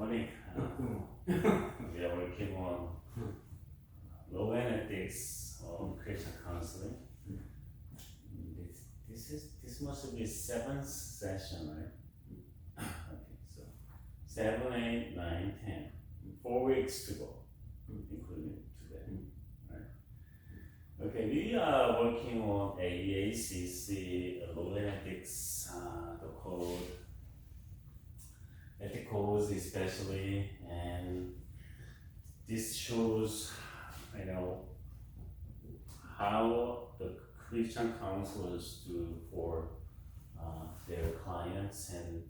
morning. We are working on Lordland ethics of Christian counseling. This must be seventh session, right? Okay, so 7, 8, 9, 10. 4 weeks to go, including today. Right? Okay, we are working on AEACC Lordland ethics, the code. Ethicals especially, and this shows, how the Christian counselors do for their clients, and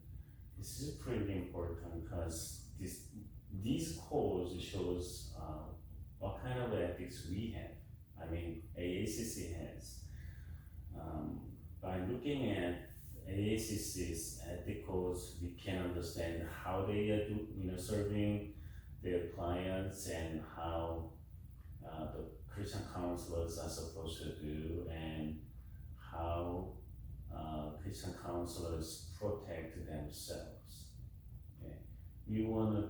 this is pretty important because these codes shows what kind of ethics we have. AACC has. By looking at AACC's ethicals, we can understand how they are serving their clients and how the Christian counselors are supposed to do, and how Christian counselors protect themselves. Okay? We want to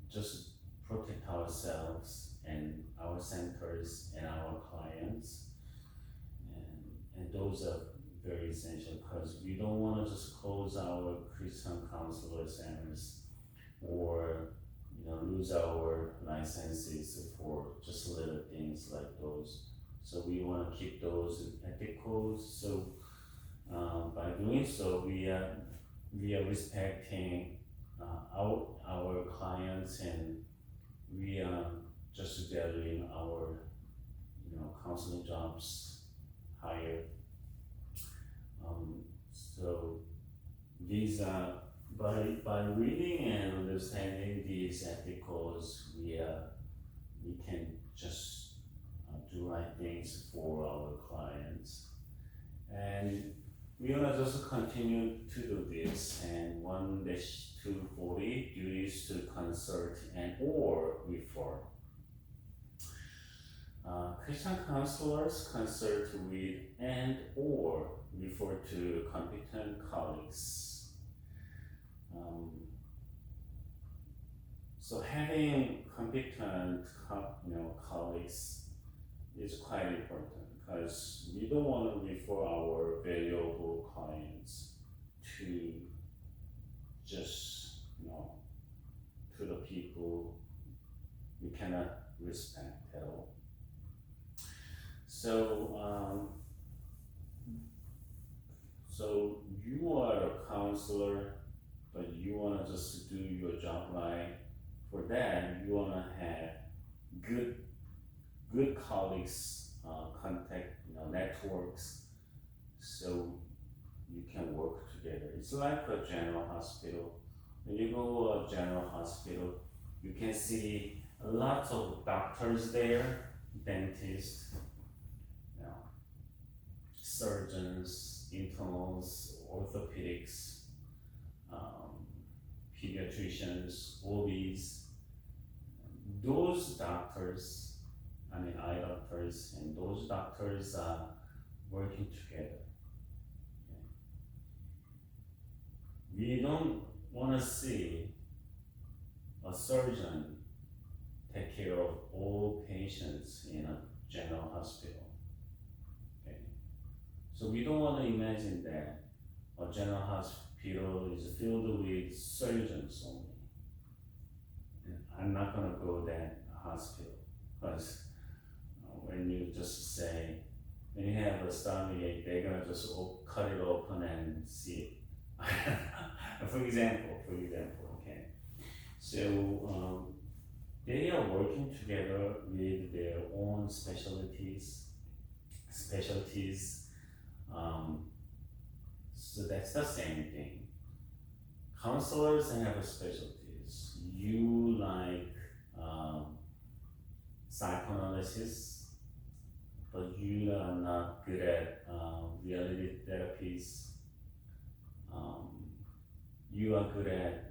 just protect ourselves and our centers and our clients, and those are very essential because we don't want to just close our Christian counselor centers or lose our licenses for just little things like those. So we want to keep those ethicals. So by doing so, we are respecting our clients, and we are just valuing our counseling jobs higher. So these are by reading and understanding these ethicals, we can just do right things for our clients, and we want to just continue to do this. And 1-240 duties to consult and or refer. Christian counselors consult with and or refer to competent colleagues. So having competent colleagues is quite important because we don't want to refer our valuable clients to just to the people we cannot respect at all. So you are a counselor, but you want to just do your job right. For that, you want to have good colleagues, contact networks, so you can work together. It's like a general hospital. When you go to a general hospital, you can see lots of doctors there, dentists, surgeons, internals, orthopedics, pediatricians, OBs. Those doctors, eye doctors, and those doctors are working together. Okay? We don't want to see a surgeon take care of all patients in a general hospital. Okay? So we don't want to imagine that a general hospital is filled with surgeons only. And I'm not going to go that hospital because when you just say, when you have a stomach ache, they're going to just cut it open and see it. For example, okay. So they are working together with their own specialties. So that's the same thing. Counselors have specialties. You like psychoanalysis, but you are not good at reality therapies. You are good at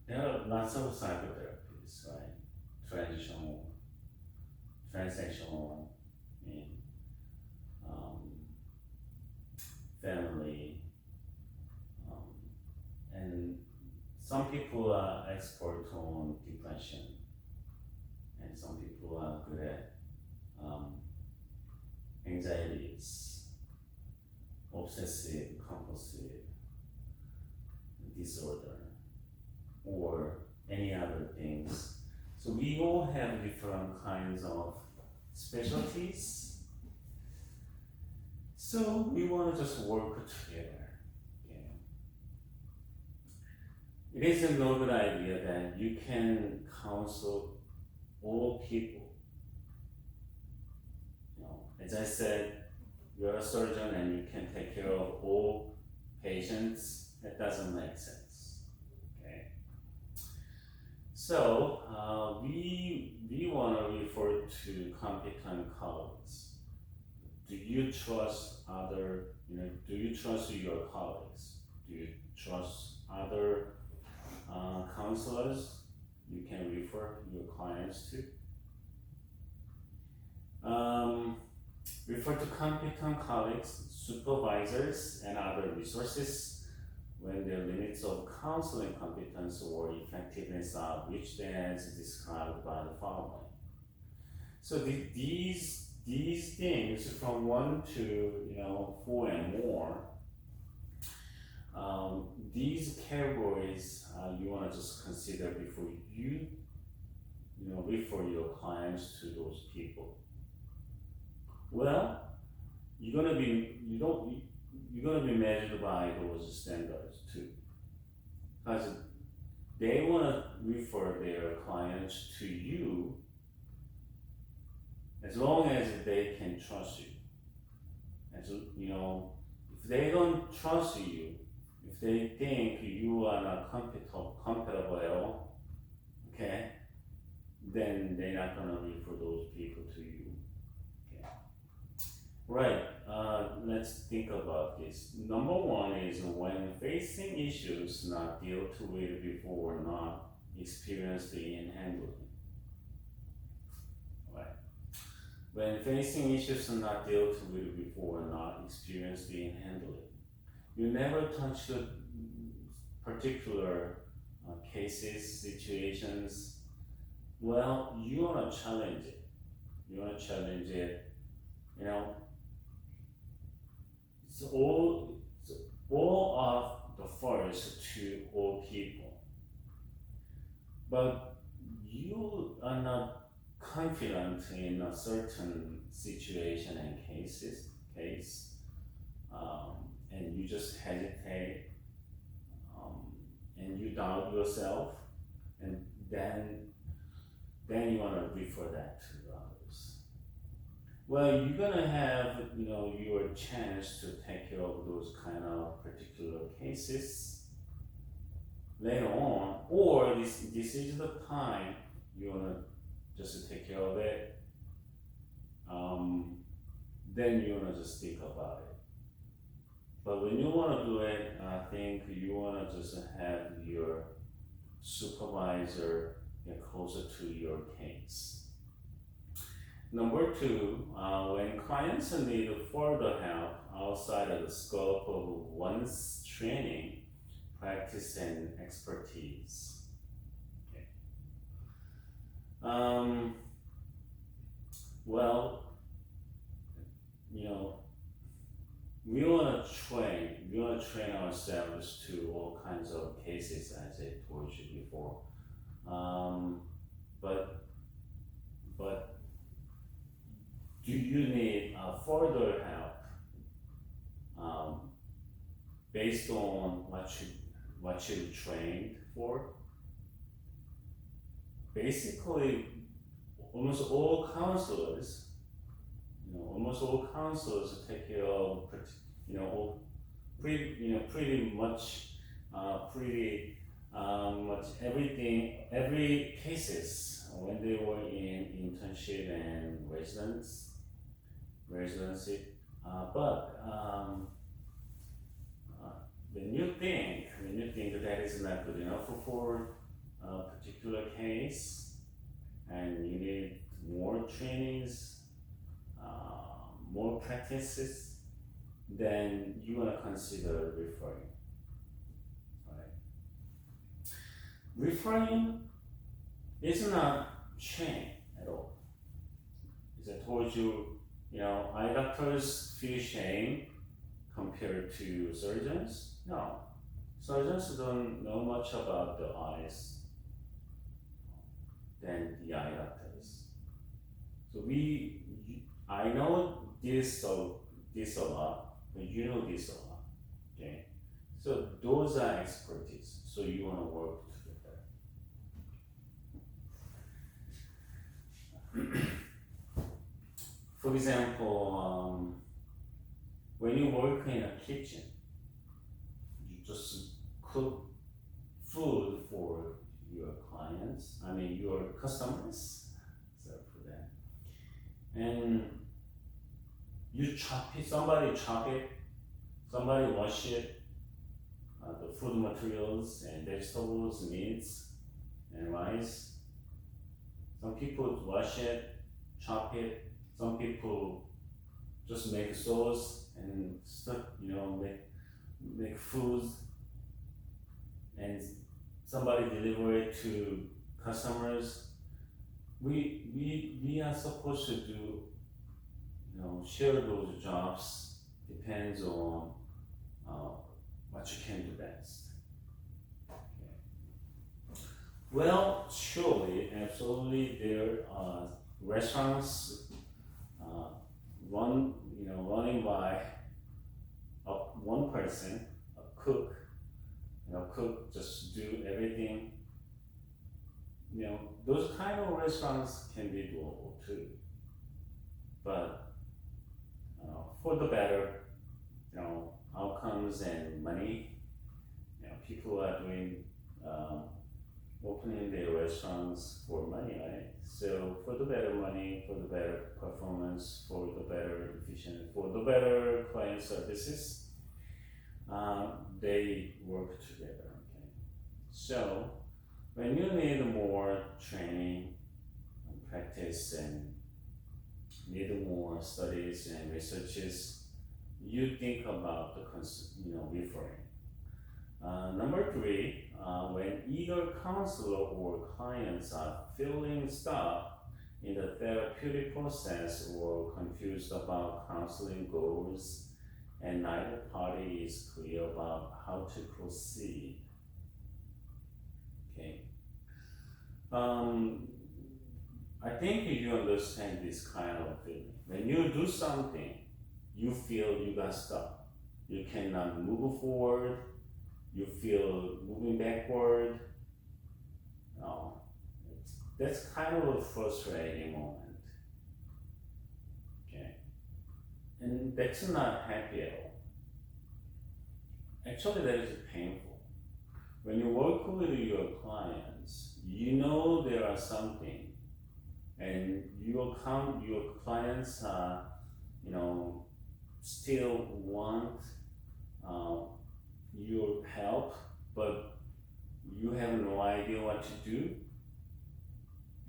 there are lots of psychotherapies, right? Transactional, family, and some people are expert on depression, and some people are good at anxieties, obsessive compulsive disorder, or any other things. So we all have different kinds of specialties. So we want to just work together. Okay? It is a noble idea that you can counsel all people. You know, as I said, you're a surgeon and you can take care of all patients. That doesn't make sense. Okay. So we want to refer to competent colleagues. Do you trust other? Do you trust your colleagues? Do you trust other counselors you can refer your clients to? Refer to competent colleagues, supervisors, and other resources when the limits of counseling competence or effectiveness are reached as described by the following. So these things from 1 to 4 and more, these categories you want to just consider before you refer your clients to those people. Well, you're gonna be measured by those standards too, because they want to refer their clients to you as long as they can trust you. As if they don't trust you, if they think you are not compatible, okay, then they're not gonna refer those people to you. Okay. Right. Let's think about this. Number 1 is when facing issues not dealt with before or not experienced in handling. When facing issues not dealt with before or not experienced in handling, you never touch the particular cases, situations. Well, you want to challenge it. It's all of the first to all people. But you are not confident in a certain situation and case, and you just hesitate, and you doubt yourself, and then you want to refer that to others. Well, you're gonna have your chance to take care of those kind of particular cases later on, or this is the time you wanna just to take care of it. Then you wanna just think about it. But when you wanna do it, I think you wanna just have your supervisor get closer to your case. Number 2, when clients need further help outside of the scope of one's training, practice, and expertise. Okay. Well, we want to train ourselves to all kinds of cases, as I told you before. But do you need further help based on what you trained for? Basically, almost all counselors take care of pretty much every cases when they were in internship and residency. But when you think that is not good enough for a particular case, and you need more trainings, more practices, then you want to consider referring. Right? Referring is not shame at all. As I told you, eye doctors feel shame compared to surgeons. No, surgeons don't know much about the eyes than the eye doctors. So I know this a lot, but you know this a lot, okay? So those are expertise. So you want to work together. For example, when you work in a kitchen, you just cook food for your clients, your customers, so for that. And you chop it, somebody wash it, the food materials and vegetables, meats, and rice. Some people wash it, chop it, some people just make sauce and stuff, make food, and somebody deliver it to customers. We are supposed to do, share those jobs. Depends on what you can do best. Okay. Well, surely, absolutely, there are restaurants running by one person, a cook. Cook just do everything. Those kind of restaurants can be doable too. But for the better, outcomes and money, people are doing opening their restaurants for money, right? So for the better money, for the better performance, for the better efficiency, for the better client services, they work together. Okay. So when you need more training and practice and need more studies and researches, you think about the referring. Number 3, when either counselor or clients are feeling stuck in the therapeutic process or confused about counseling goals and neither party is clear about how to proceed. Okay. I think you understand this kind of feeling. When you do something, you feel you got stuck. You cannot move forward. You feel moving backward. That's kind of a frustrating moment. Okay. And that's not happy at all. Actually, that is painful. When you work with your clients, there are something, and your clients still want your help, but you have no idea what to do,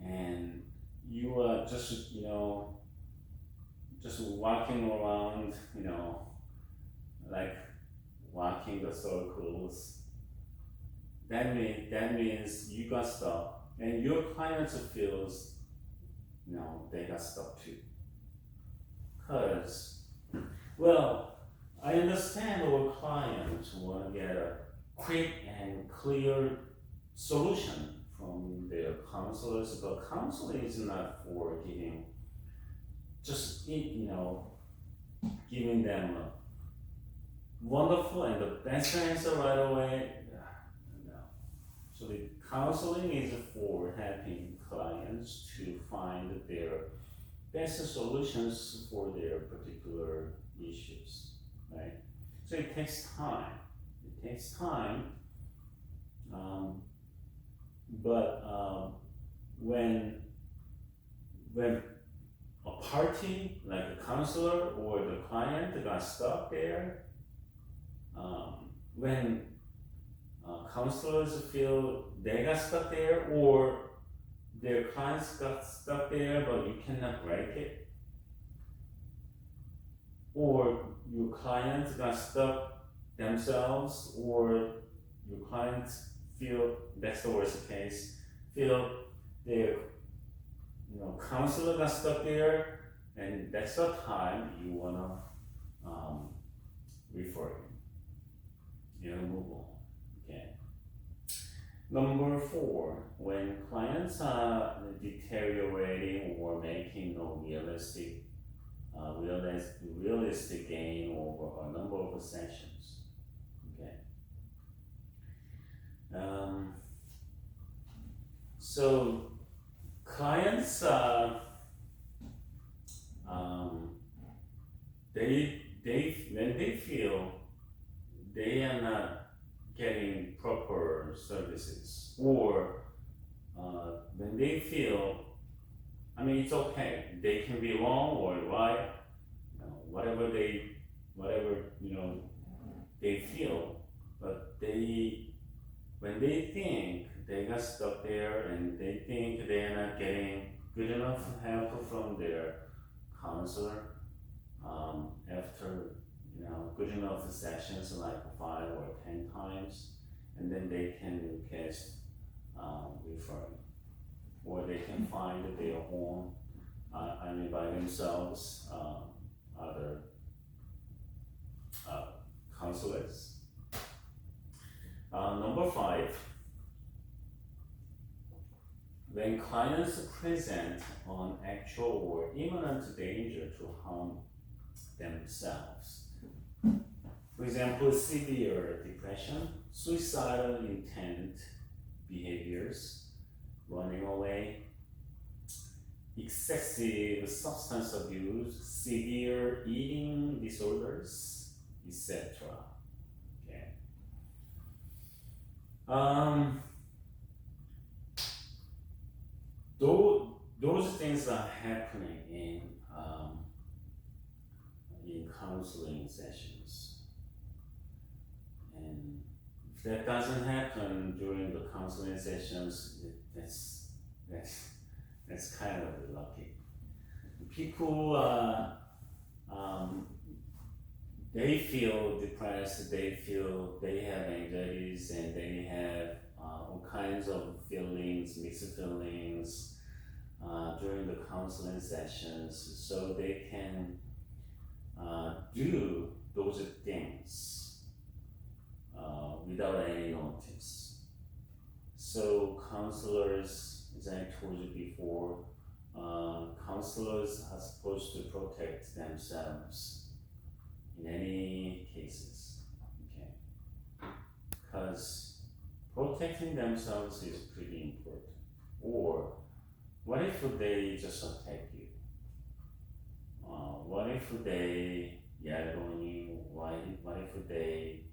and you are just walking around, like walking the circles. That means you got stuck, and your clients feels they got stuck too. Cause, well, I understand our clients want to get a quick and clear solution from their counselors, but counseling is not for giving them a wonderful and the best answer right away. No. So the counseling is for helping clients to find their best solutions for their particular issues, right? So it takes time. But when a party, like a counselor or the client, got stuck there, when counselors feel they got stuck there, or their clients got stuck there, but you cannot break it, or your client got stuck themselves, or your client feel, that's the worst case, feel their counselor got stuck there, and that's the time you wanna refer him. Move on. Okay. Number 4, when clients are deteriorating or making no realistic gain over a number of sessions. Okay. So clients when they feel they are not getting proper services, or when they feel, it's okay, they can be wrong or right, whatever they feel, but when they think they got stuck there and they think they're not getting good enough help from their counselor, after good enough sessions like 5 or 10 times, and then they can request referral, or they can find their own, by themselves, other counselors. Number 5, when clients present on actual or imminent danger to harm themselves. For example, severe depression, suicidal intent behaviors, running away, excessive substance abuse, severe eating disorders, etc. Okay. Those things are happening in counseling sessions, and if that doesn't happen during the counseling sessions, that's kind of lucky. People they feel depressed, they feel they have anxieties, and they have all kinds of feelings, mixed feelings during the counseling sessions, so they can do those things without any notice. So counselors, as I told you before, counselors are supposed to protect themselves in any cases, okay? Because protecting themselves is pretty important. Or what if they just attack you? What if they yell on you? What if they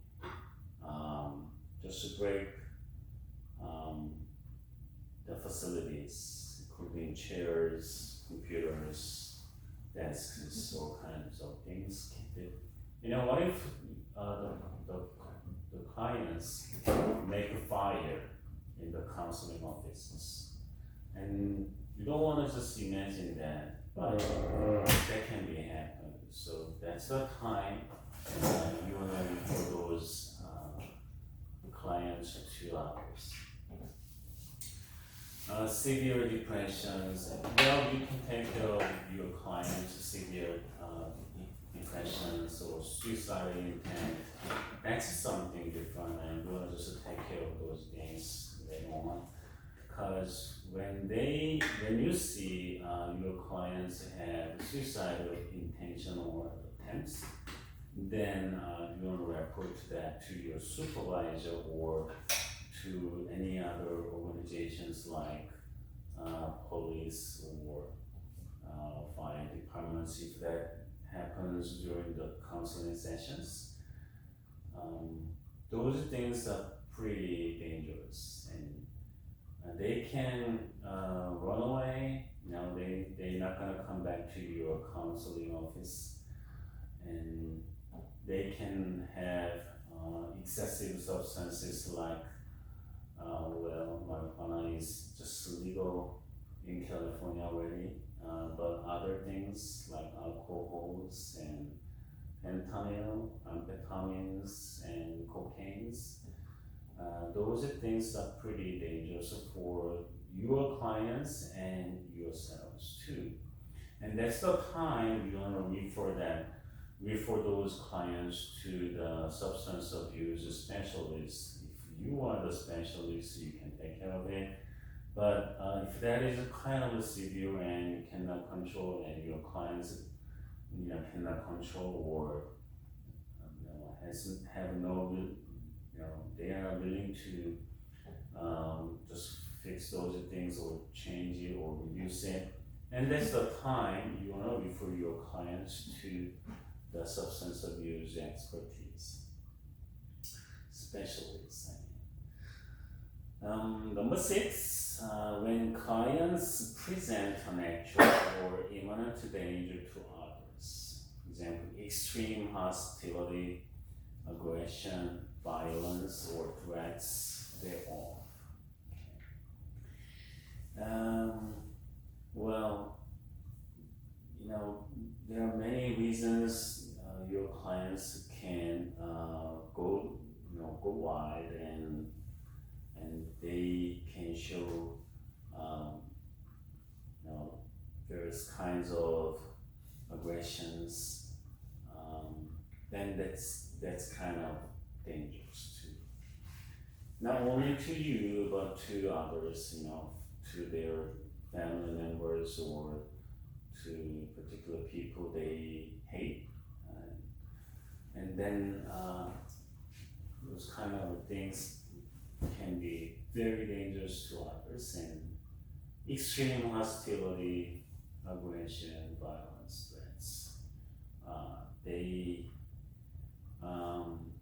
just break the facilities, including chairs, computers, desks, all kinds of things? What if the clients make a fire in the counseling offices? And you don't want to just imagine that, but that can be happen. So that's the time you want to refer those clients to others. Severe depressions. Well, you can take care of your clients' severe depressions or suicidal intent. That's something different, and you want to just take care of those things later on. Because when you see your clients have suicidal intention or attempts, then you want to report that to your supervisor or to any other organizations like police or fire departments if that happens during the counseling sessions. Those things are pretty dangerous, and they can run away. They're not gonna come back to your counseling office, and they can have excessive substances like marijuana is just legal in California already, but other things like alcohols and fentanyl, amphetamines, and cocaines. Those things are pretty dangerous for your clients and yourselves too. And that's the time you want to refer those clients to the substance abuse specialist. If you are the specialist, you can take care of it. But if that is kind of severe and you cannot control, and your clients, cannot control, or have no, they are willing to just fix those things or change it or reduce it, and that's the time you want to refer your clients to the substance abuse expertise specialists. Number 6, when clients present an actual or imminent danger to others, for example, extreme hostility, aggression, violence, or threats thereof. Well, there are many reasons your clients can go wide, and they can show various kinds of aggressions. Then that's kind of dangerous too. Not only to you, but to others, to their family members or to particular people they hate. And then those kind of things can be very dangerous to others, and extreme hostility, aggression, violence, threats.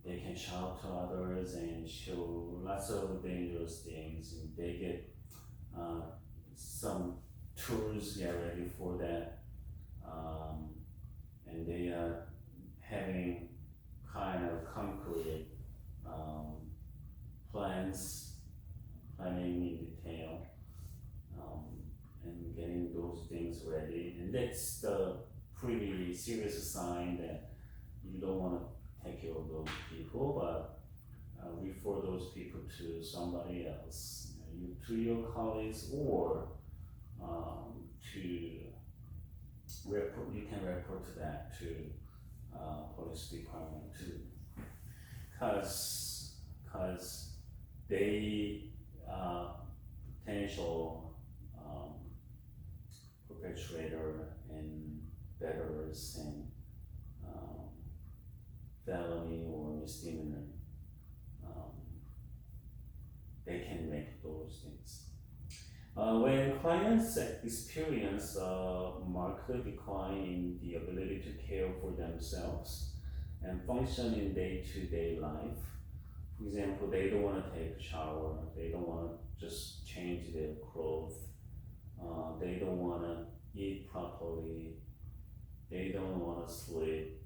They can shout to others and show lots of dangerous things, and they get some tools ready for that, and they are having kind of concrete planning in detail, and getting those things ready, and that's the pretty serious sign that you don't want to take care of those people, but refer those people to somebody else, to your colleagues, or you can report to that to police department too, because they potential perpetrator and betters and felony or misdemeanor, they can make those things. When clients experience a marked decline in the ability to care for themselves and function in day-to-day life, for example, they don't want to take a shower, they don't want to just change their clothes, they don't want to eat properly, they don't want to sleep,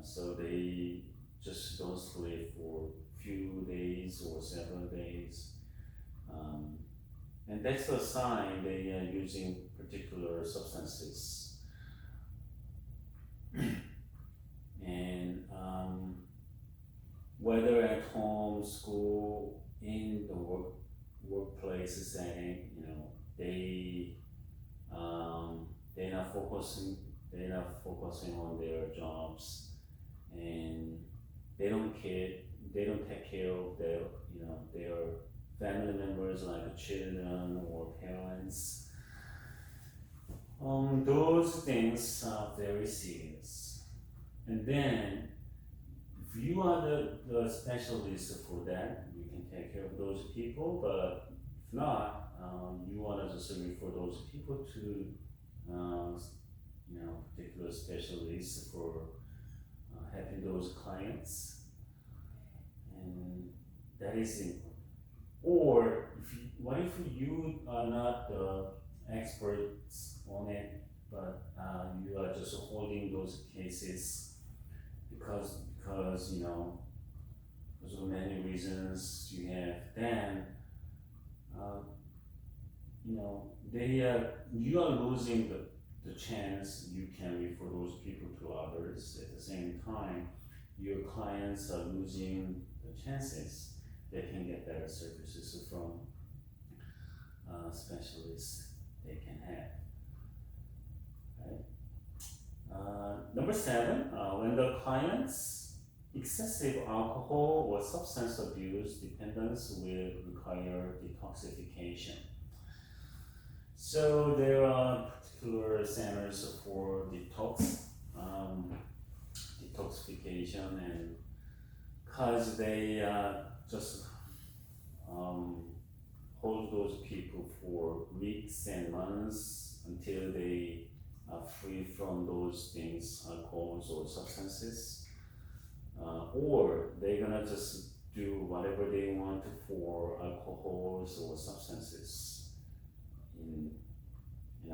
so they just don't sleep for a few days or several days. And that's a sign they are using particular substances. And whether at home, school, in the workplace setting, they're not focusing on their jobs, and they don't take care of their family members like children or parents. Those things are very serious. And then, if you are the specialist for that, you can take care of those people, but if not, you want to just refer those people to particular specialists for helping those clients, and that is important. Or what if you are not the experts on it, but you are just holding those cases because of many reasons you have, then you are losing the the chance you can refer those people to others. At the same time, your clients are losing the chances they can get better services from specialists they can have. Right? Number 7, when the client's excessive alcohol or substance abuse dependence will require detoxification. So there are particular centers for detoxification, and because they just hold those people for weeks and months until they are free from those things, alcohols or substances, or they're gonna just do whatever they want for alcohols or substances in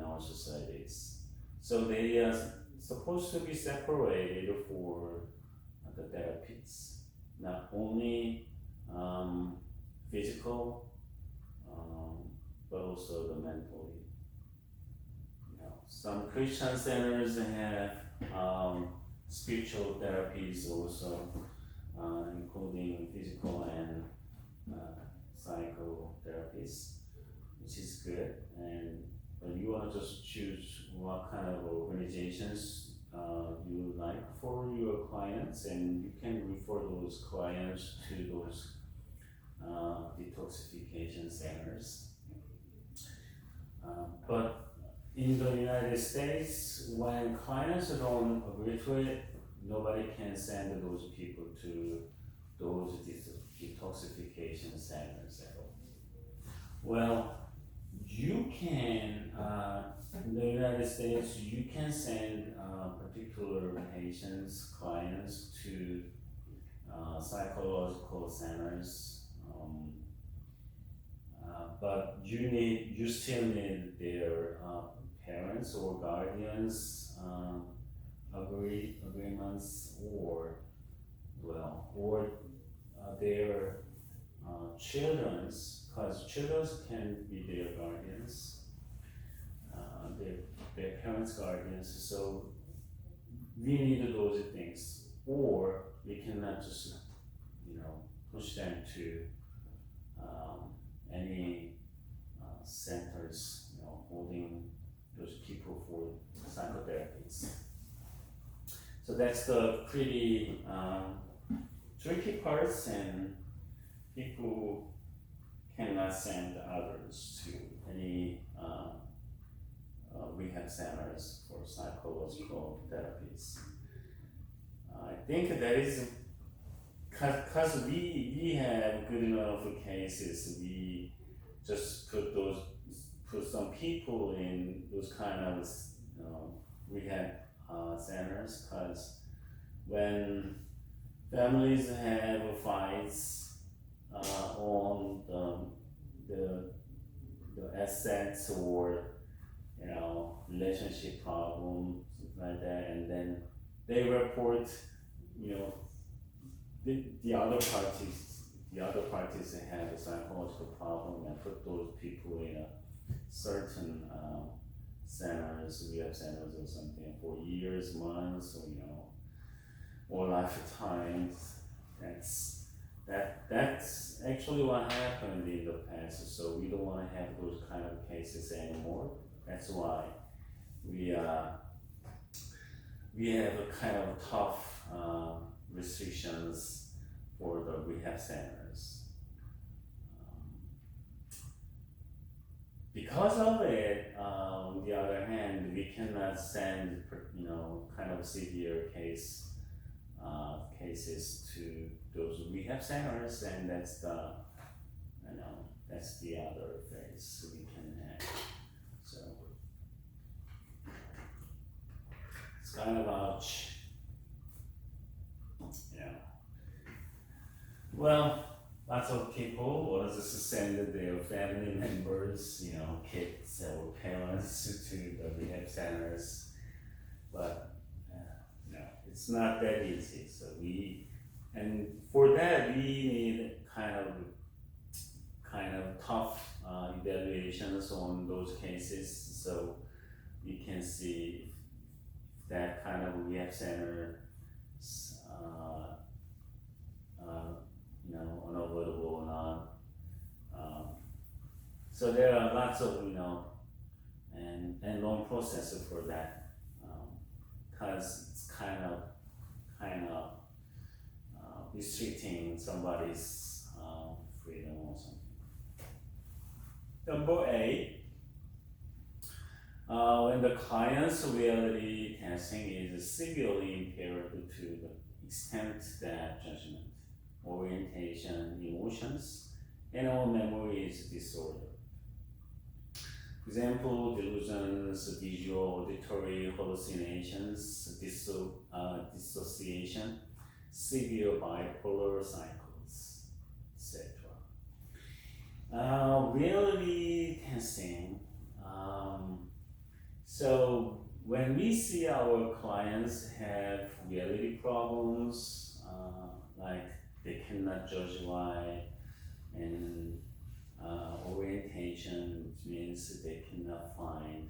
our societies. So they are supposed to be separated for the therapies, not only physical, but also the mentally. Some Christian centers have spiritual therapies also, including physical and psychotherapies, which is good. And when you want to just choose what kind of organizations you like for your clients, and you can refer those clients to those detoxification centers. But in the United States, when clients don't agree to it, nobody can send those people to those detoxification centers at all. Well, you can, in the United States, you can send particular patients, clients to psychological centers, but you still need their parents or guardians agreements, or their children's, because children can be their guardians, their parents' guardians. So we need those things, or we cannot just push them to any centers holding those people for psychotherapies. So that's the pretty tricky parts, and people cannot send others to any rehab centers for psychological therapies. I think that is because we have good enough cases. We just put some people in those kind of rehab centers, because when families have fights on the assets, or relationship problem, something like that, and then they report the other parties have a psychological problem, and put those people in a certain centers, rehab centers or something, for years, months, or lifetimes. That's actually what happened in the past. So we don't want to have those kind of cases anymore. That's why we have a kind of tough restrictions for the rehab centers. Because of it, on the other hand, we cannot send kind of severe cases to those rehab centers, and that's the other phase we can have. So it's kind of ouch. Well, lots of people want to just send their family members, kids or parents to the rehab centers, but it's not that easy. So and for that we need kind of tough evaluations on those cases. So you can see if that kind of rehab center unavoidable or not. So there are lots of and long process for that, because it's kind of restricting somebody's freedom or something. Number 8, when the client's reality testing is severely impaired to the extent that judgment, orientation, emotions, and or memory is disordered. For example, delusions, visual, auditory hallucinations, dissociation, severe bipolar cycles, etc. Reality testing. So when we see our clients have reality problems, like they cannot judge right, and orientation, which means they cannot find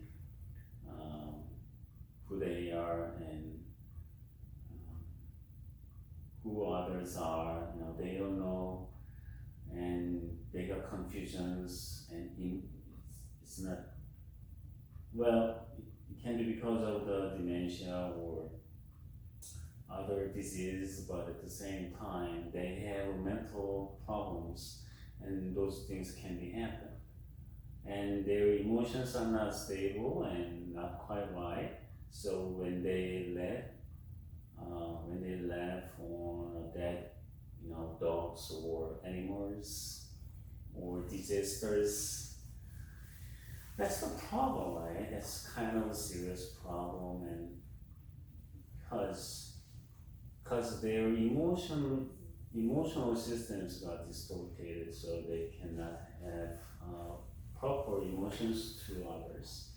who they are and who others are. They don't know, and they got confusions, and it's not, well, it can be because of the dementia or other disease, but at the same time they have mental problems, and those things can be happen, and their emotions are not stable and not quite right. So when they laugh on dead dogs or animals or disasters, that's the problem, right? That's kind of a serious problem, and because their emotional systems got distorted, so they cannot have proper emotions to others.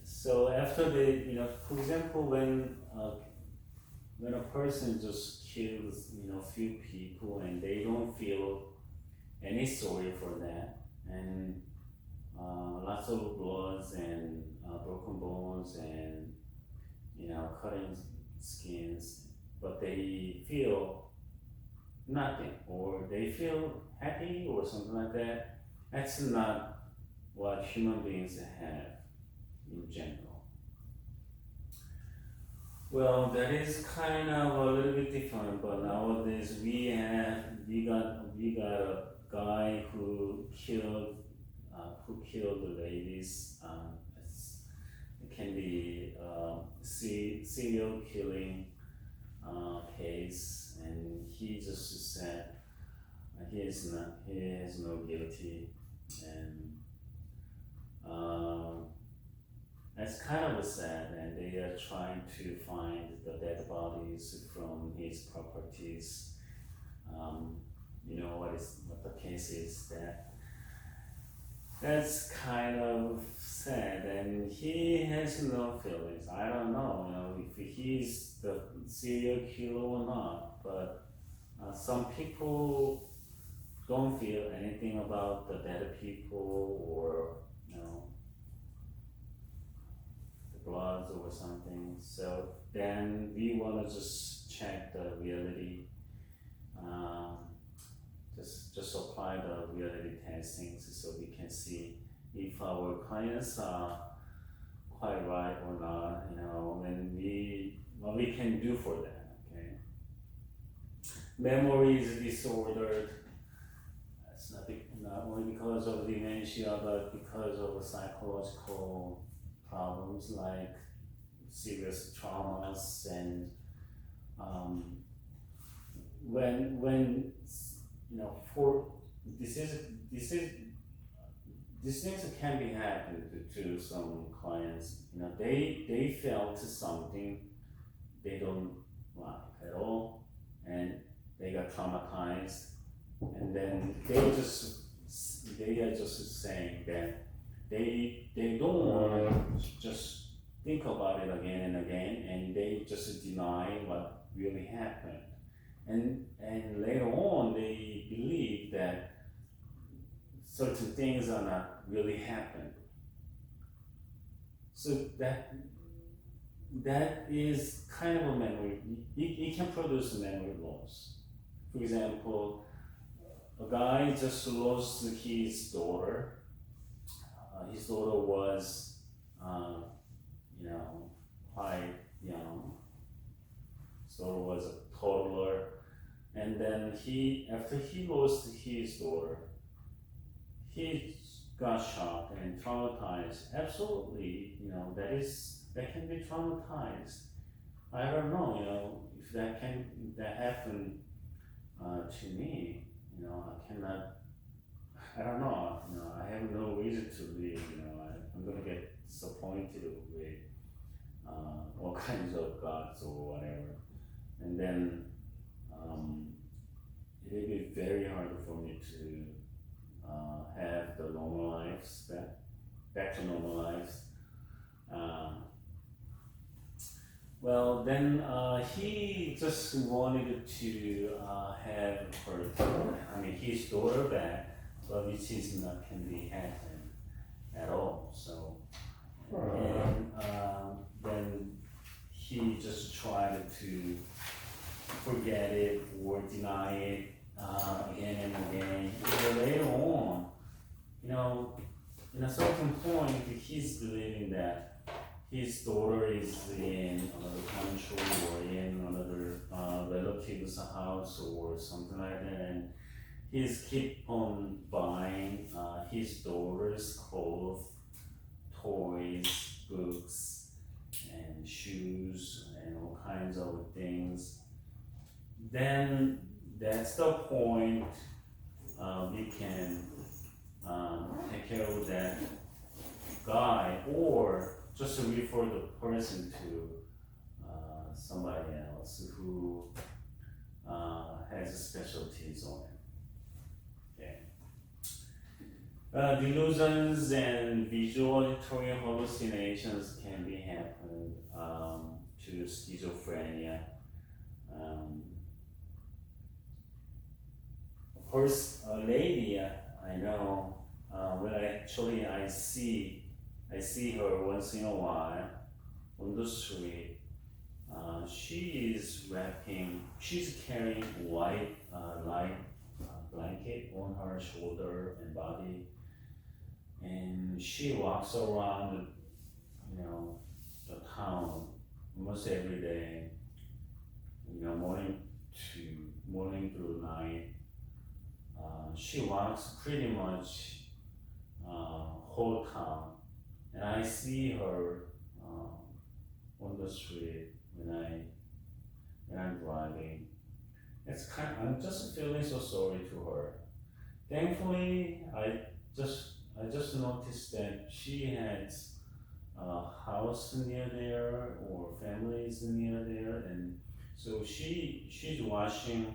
So after they, for example, when a person just kills, few people, and they don't feel any sorry for that, and lots of bloods and broken bones and cutting skins, but they feel nothing, or they feel happy or something like that. That's not what human beings have in general. Well, that is kind of a little bit different, but nowadays we got a guy who killed the ladies. It can be serial killing case, and he just said he has no guilty, and that's kind of sad. And they are trying to find the dead bodies from his properties. What the case is. That's kind of sad, and he has no feelings. I don't know, if he's the serial killer or not, but some people don't feel anything about the dead people, or the bloods or something. So then we want to just check the reality. Just apply the reality testing so we can see if our clients are quite right or not, and what we can do for them, okay? Memory is disordered. That's not only because of dementia, but because of psychological problems like serious traumas, and when for these things can be happened to some clients. They felt something they don't like at all, and they got traumatized, and then they are just saying that they don't want to just think about it again and again, and they just deny what really happened. And later on, they believe that certain things are not really happened. So that is kind of a memory. It can produce memory loss. For example, a guy just lost his daughter. His daughter was, quite young. His daughter was a toddler, and then after he lost his daughter, he got shocked and traumatized. Absolutely, that can be traumatized. I don't know, if that happened to me. I cannot. I don't know. I have no reason to believe. I'm gonna get disappointed with all kinds of gods or whatever, and then it will be very hard for me to have the normal lives back to normal lives. Well, then he just wanted to have his daughter back, but which is not can be happen at all. So, and then he just tried to forget it or deny it again and again. But later on, in a certain point, he's believing that his daughter is in another country or in another relative's house or something like that, and he's keep on buying his daughter's clothes, toys, books, and shoes, and all kinds of things. Then that's the point we can take care of that guy, or just to refer the person to somebody else who has specialties on it. Okay. Delusions and visual auditory hallucinations can be happen to schizophrenia. Of course, a lady I know, I see her once in a while on the street. She's carrying white light blanket on her shoulder and body, and she walks around, the town almost every day, morning through night. She walks pretty much whole town, and I see her on the street when I'm driving. I'm just feeling so sorry to her. Thankfully, I just noticed that she has a house near there or families near there, and so she's washing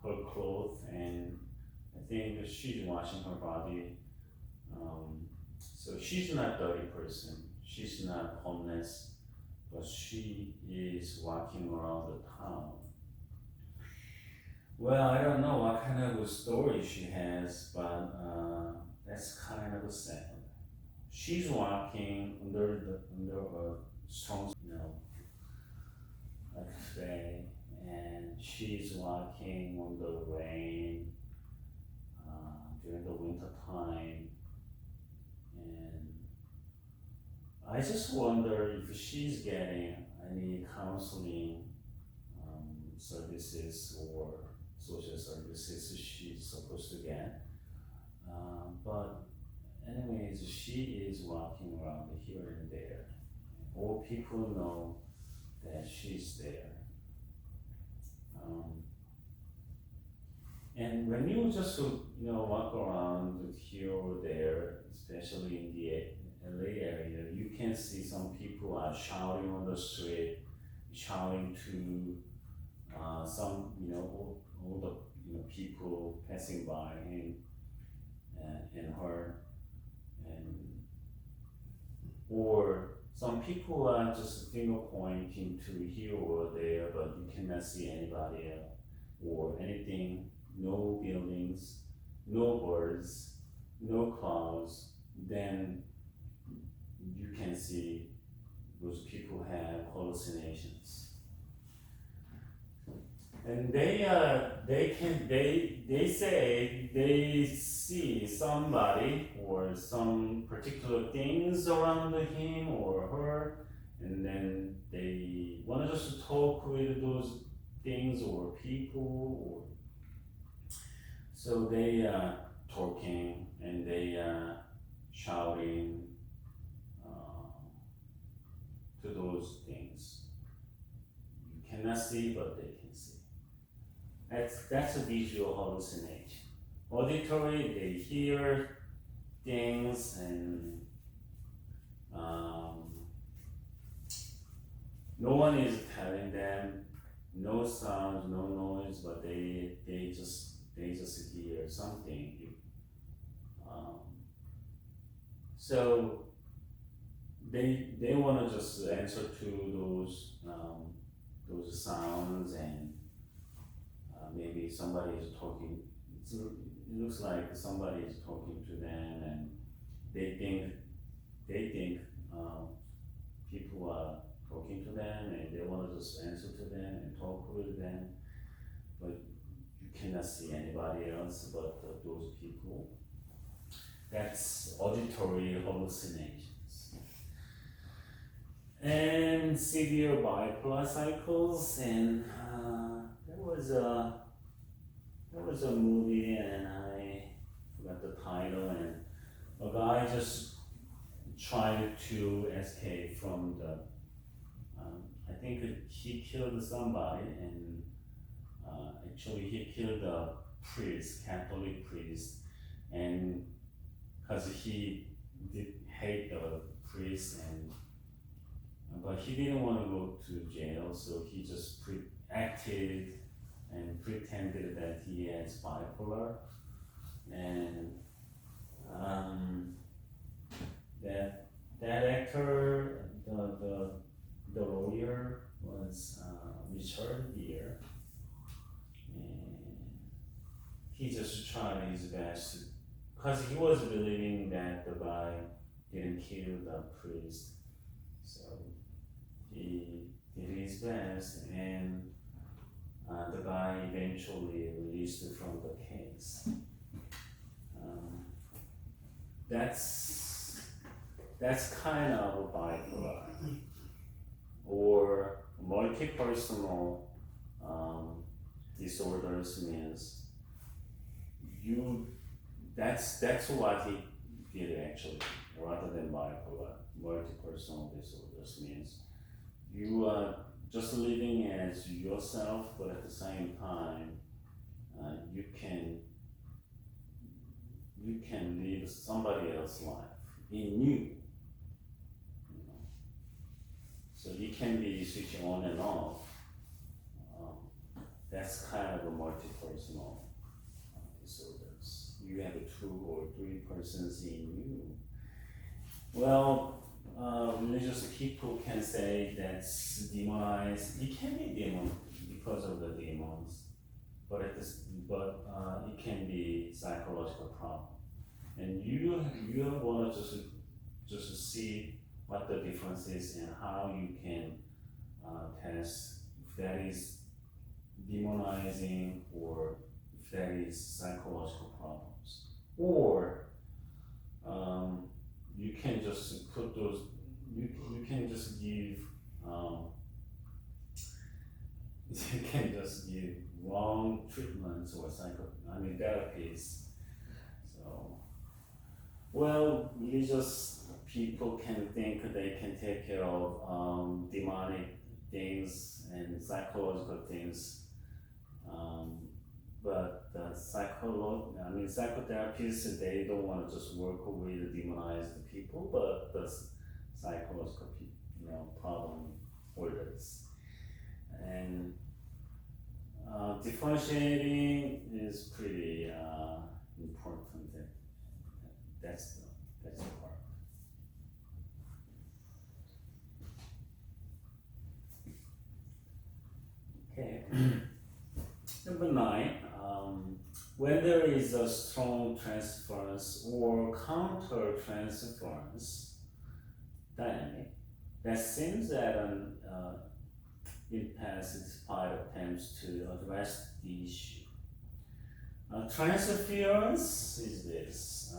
her clothes, and I think she's washing her body. So she's not a dirty person. She's not homeless, but she is walking around the town. Well, I don't know what kind of a story she has, but that's kind of sad. She's walking under a strong, like today, and she's walking on the rain during the winter time, and I just wonder if she's getting any counseling services or social services she's supposed to get. But anyways, she is walking around here and there. All people know that she's there. And when you just walk around here or there, especially in the LA area, you can see some people are shouting on the street, shouting to some all the people passing by him and her, or some people are just finger pointing to here or there, but you cannot see anybody else or anything. No buildings, no birds, no clouds. Then you can see those people have hallucinations. And they say they see somebody or some particular things around him or her, and then they want to just talk with those things or people, or so they talking and they shouting to those things. You cannot see, but they can see. That's a visual hallucination. Auditory, they hear things and no one is telling them, no sound, no noise, but they just hear something. So they want to just answer to those sounds, and maybe somebody is talking. It looks like somebody is talking to them, and they think people are talking to them, and they want to just answer to them and talk with them, but you cannot see anybody else but those people. That's auditory hallucinations. And severe bipolar cycles, and there was a movie, and I forgot the title, and a guy just tried to escape from the I think he killed somebody, and actually he killed a priest, Catholic priest, and because he did hate the priest, and but he didn't want to go to jail, so he just acted and pretended that he has bipolar, and that actor, the lawyer was Richard Gere, and he just tried his best because he was believing that the guy didn't kill the priest, so he did his best, and the guy eventually released from the case. That's kind of bipolar, or multi-personal disorders means that's what he did actually, rather than bipolar. Multi-personal disorders means you are just living as yourself, but at the same time you can live somebody else's life in you. So you can be switching on and off. That's kind of a multi-personal disorders. You have 2 or 3 persons in you. Well, religious people can say that's demonized. It can be demon because of the demons, but it can be psychological problem. And you want to just see what the difference is and how you can test if that is demonizing or if that is psychological problems. Or you can just put those, you can just give you can just give wrong treatments or therapies. So, well, religious people can think they can take care of demonic things and psychological things, but psychotherapists, they don't want to just work with demonized people, but the psychological problem holders. And differentiating is pretty important. That's the part. Okay. Number 9, when there is a strong transference or counter transference dynamic, that seems that in past despite attempts to address the issue. Transference is this.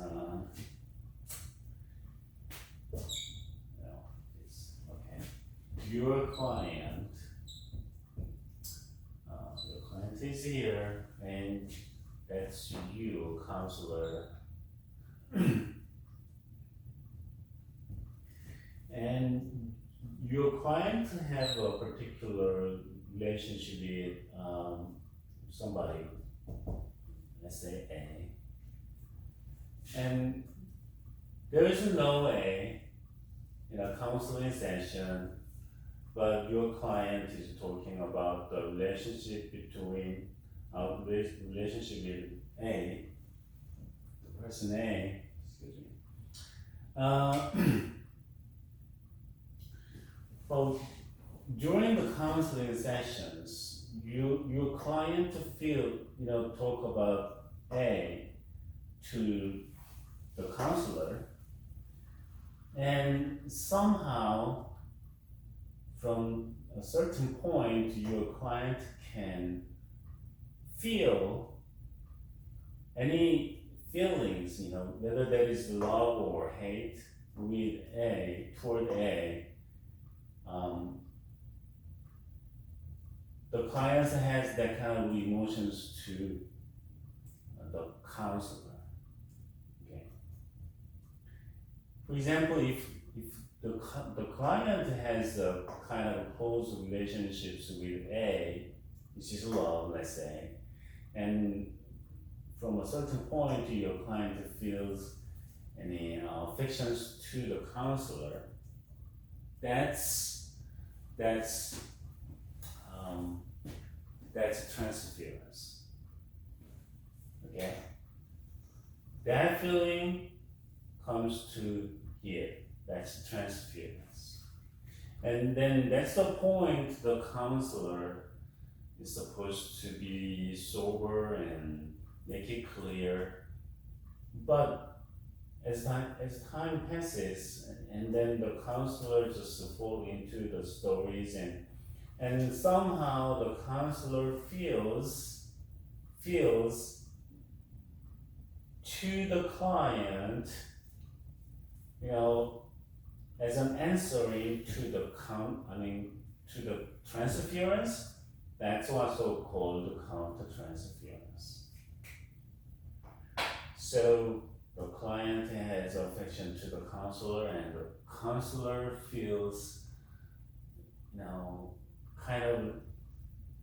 Okay. Your client is here, and that's you, counselor. And your client have a particular relationship with somebody, let's say A, and there is no A in a counseling session, but your client is talking about the relationship between relationship with A, the person A, excuse me. Well, during the counseling sessions, your client talk about A to the counselor, and somehow from a certain point your client can feel any feelings, whether that is love or hate with A, toward A. The client has that kind of emotions to the counselor. Okay. For example, if the client has a kind of close relationships with A, which is love, let's say, and from a certain point your client feels any affections to the counselor, that's transference. Okay, that feeling comes to here. That's transference, and then that's the point the counselor is supposed to be sober and make it clear. But as time passes, and then the counselor just fall into the stories, and somehow the counselor feels to the client, as an answering to the transference. That's also called countertransference. So the client has affection to the counselor, and the counselor feels, kind of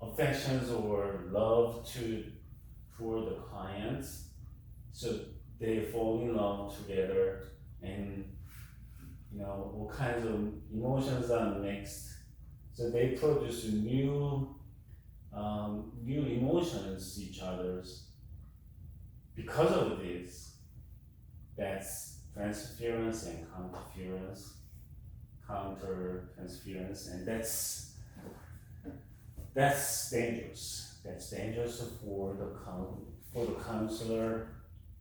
affections or love toward the clients. So they fall in love together, and all kinds of emotions are mixed. So they produce new emotions each other's. Because of this, that's transference and counter-transference, and that's dangerous. That's dangerous for the counselor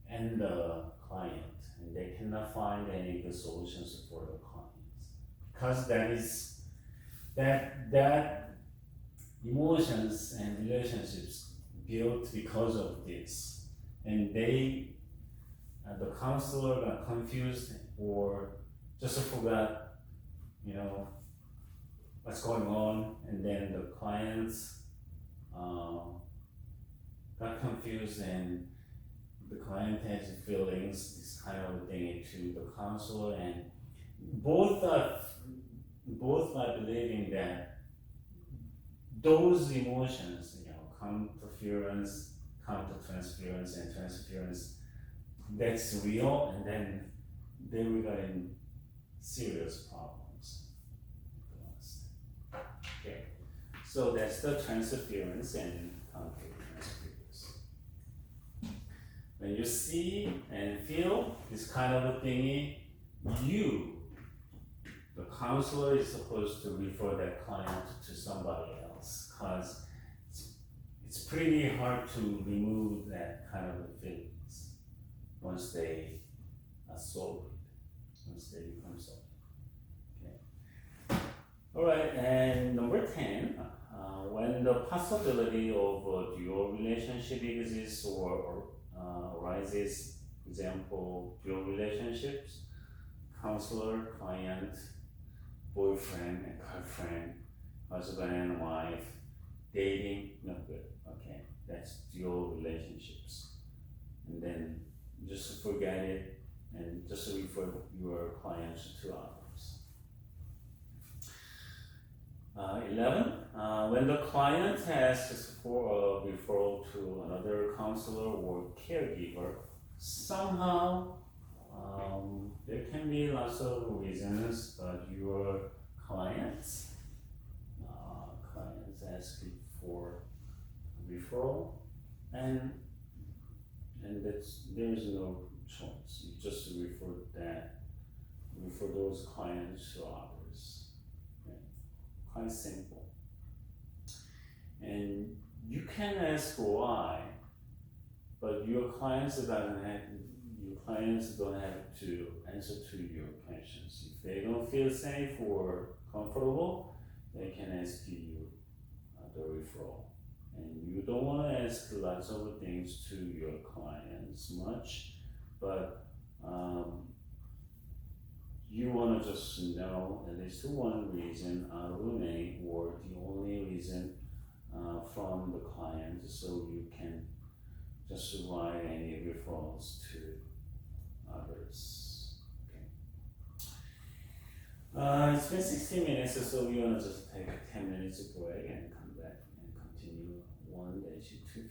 and the client, and they cannot find any good solutions for the clients, because that emotions and relationships built because of this, and the counselor got confused or just forgot, what's going on, and then the clients got confused, and the client has feelings, this kind of thing, to the counselor, and both are believing that those emotions, countertransference and transference, that's real, and then they will get in serious problems. Okay, so that's the transference and countertransference. When you see and feel this kind of a thingy, the counselor is supposed to refer that client to somebody else, because it's pretty hard to remove that kind of feelings once they are sober, once they become sober. Okay. All right, and number 10, when the possibility of a dual relationship exists or arises, example, dual relationships, counselor, client, boyfriend and girlfriend, husband and wife, dating, no good. Okay, that's dual relationships. And then just forget it and just refer your clients to others. 11, when the client asks for a referral to another counselor or caregiver, somehow there can be lots of reasons, but your clients asking for referral, and there's no choice. You just refer those clients to others. Okay? Quite simple. And you can ask why, but your clients don't have to answer to your questions. If they don't feel safe or comfortable, they can ask you the referral. And you don't want to ask lots of things to your clients much, but you want to just know at least one reason out of many, or the only reason from the client, so you can just write any referrals to others. Okay. It's been 60 minutes, so we're gonna just take a 10 minutes break and come back and continue 1-250.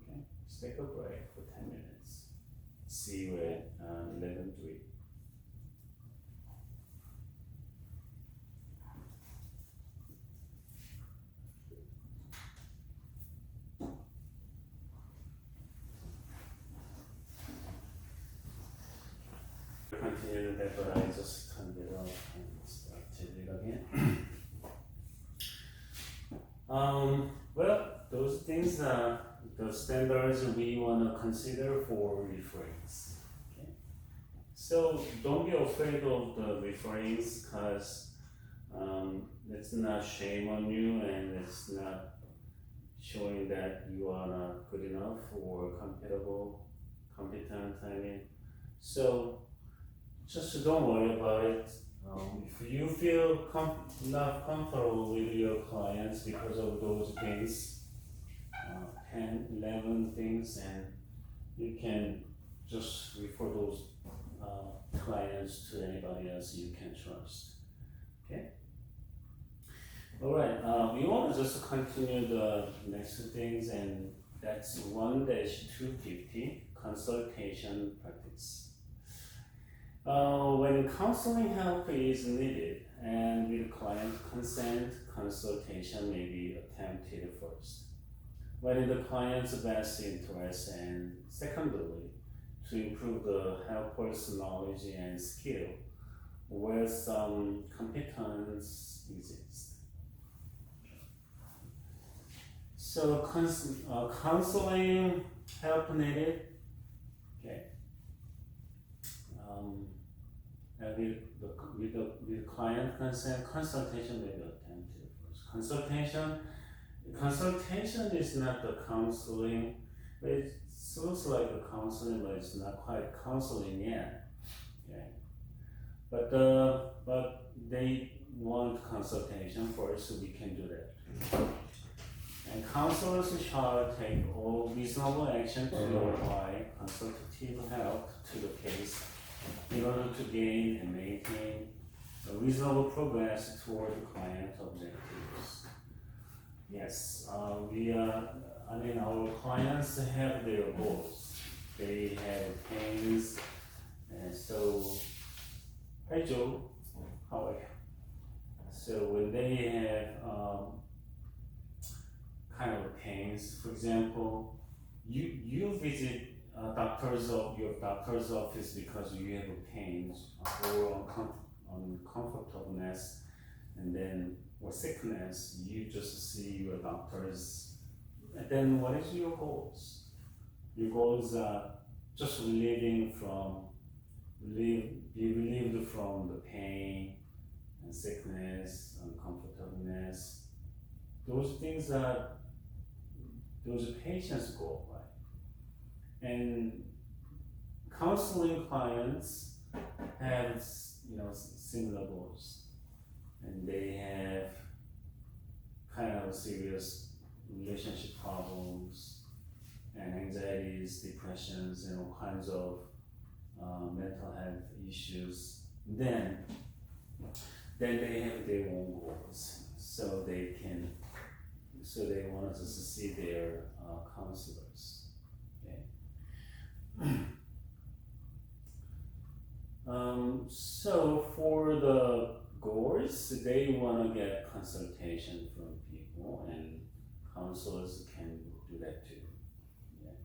Okay, let's take a break for 10 minutes. See you at 11:03. Continue that, but I just turned it off and started it again. Well, those things are the standards we want to consider for referrals. Okay? So don't be afraid of the referrals, because it's not shame on you, and it's not showing that you are not good enough or competent. So just don't worry about it. If you feel not comfortable with your clients because of those things, 10, 11 things, and you can just refer those clients to anybody else you can trust. Okay? Alright, we want to just continue the next two things, and that's 1-250, consultation practice. When counseling help is needed and with client consent, consultation may be attempted first. When in the client's best interest, and secondly, to improve the helper's knowledge and skill where some competence exists. So counseling help needed. Okay. With client consent, consultation may be attempted first. Consultation is not the counseling. It looks like a counseling, but it's not quite counseling yet. Okay. But they want consultation first, so we can do that. And counselors shall take all reasonable action to provide consultative help to the case in order to gain and maintain a reasonable progress toward the client objectives. Yes, our clients have their goals. They have pains, and so, hi Joe, how are you? So when they have kind of pains, for example, you visit your doctor's office because you have pains or uncomfortableness, and then or sickness, you just see your doctors. And then what is your goals? Your goals are just be relieved from the pain, and sickness, uncomfortableness. Those things are those patients goal, right? And counseling clients have similar goals, and they have kind of serious relationship problems and anxieties, depressions, and all kinds of mental health issues. Then they have their own goals, so they want us to see their counselors. Okay. So for the goals, they want to get consultation from people, and counselors can do that too. Yeah.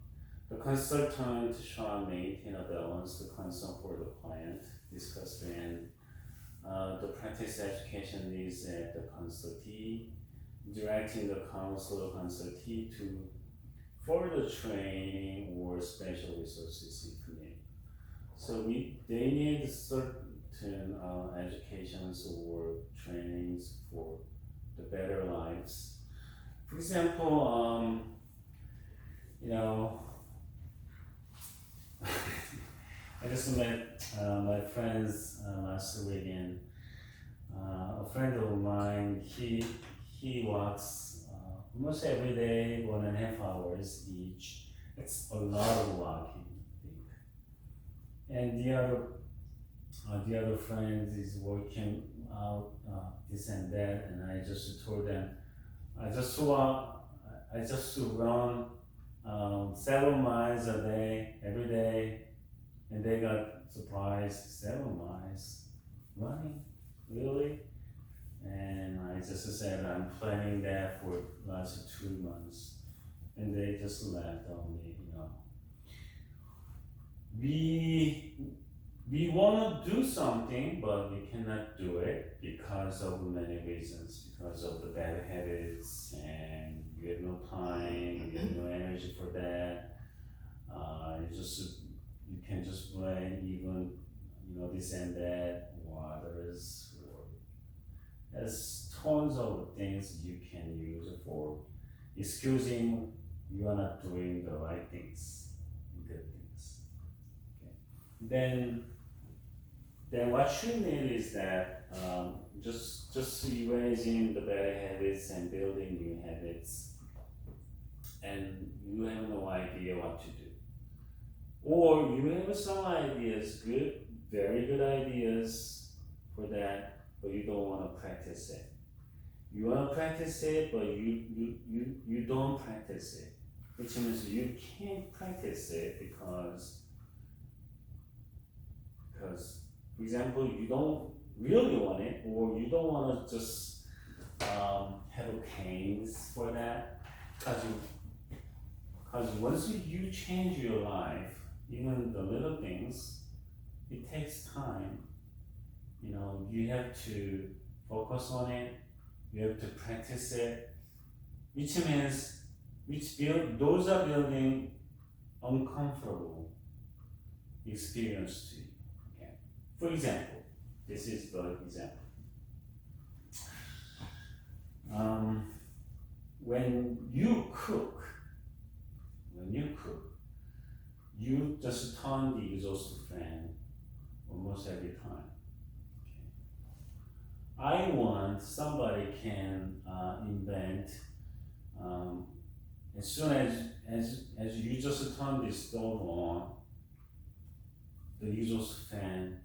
The consultant should maintain a balanced concern for the client, discuss the practice education needs at the consultee, directing the counselor consultee to further training or special resources if needed. So they need certain educations or trainings for the better lives. For example, I just met my friends last weekend. A friend of mine, he walks almost every day, 1.5 hours each. It's a lot of walking. And the other friend is working out this and that, and I just told them I just run 7 miles a day every day, and they got surprised. 7 miles running, really? And I just said I'm planning that for last 2 months, and they just laughed on me. We want to do something, but we cannot do it because of many reasons. Because of the bad habits, and you have no time, you have no energy for that. You can just blame even this and that or others, or there's tons of things you can use for excusing you are not doing the right things, good things. Okay. Then what you need is that just erasing the bad habits and building new habits, and you have no idea what to do. Or you have some ideas, very good ideas for that, but you don't want to practice it. You want to practice it, but you don't practice it, which means you can't practice it because, for example, you don't really want it, or you don't want to just have canes for that, because once you change your life, even the little things, it takes time. You have to focus on it, you have to practice it, which means those are building uncomfortable experience to you. Okay? For example, this is the example. When you cook, you just turn the exhaust fan almost every time. Okay. I want somebody can invent as soon as you just turn the stove on, the exhaust fan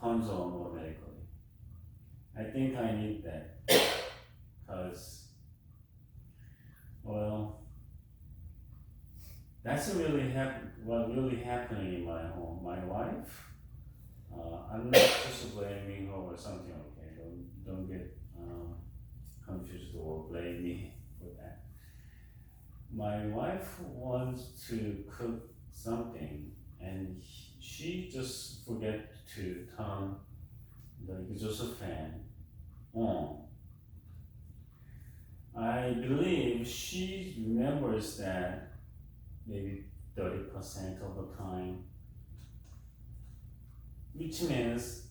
turns on automatically. I think I need that because, that's what really happening in my home. My wife, I'm not just blaming her or something. Okay, don't get confused or blame me for that. My wife wants to cook something, and she just forget to turn the exhaust fan on. I believe she remembers that maybe 30% of the time, which means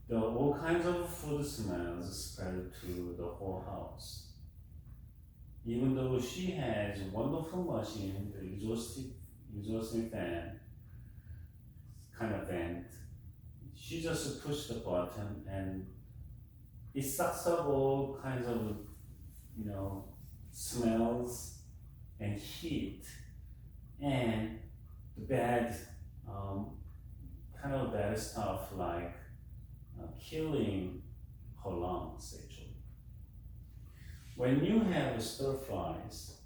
the all kinds of food smells spread to the whole house. Even though she has a wonderful machine, the exhausting fan, kind of vent, she just pushed the button and it sucks up all kinds of, smells and heat and the bad, kind of bad stuff like killing her lungs actually. When you have stir fries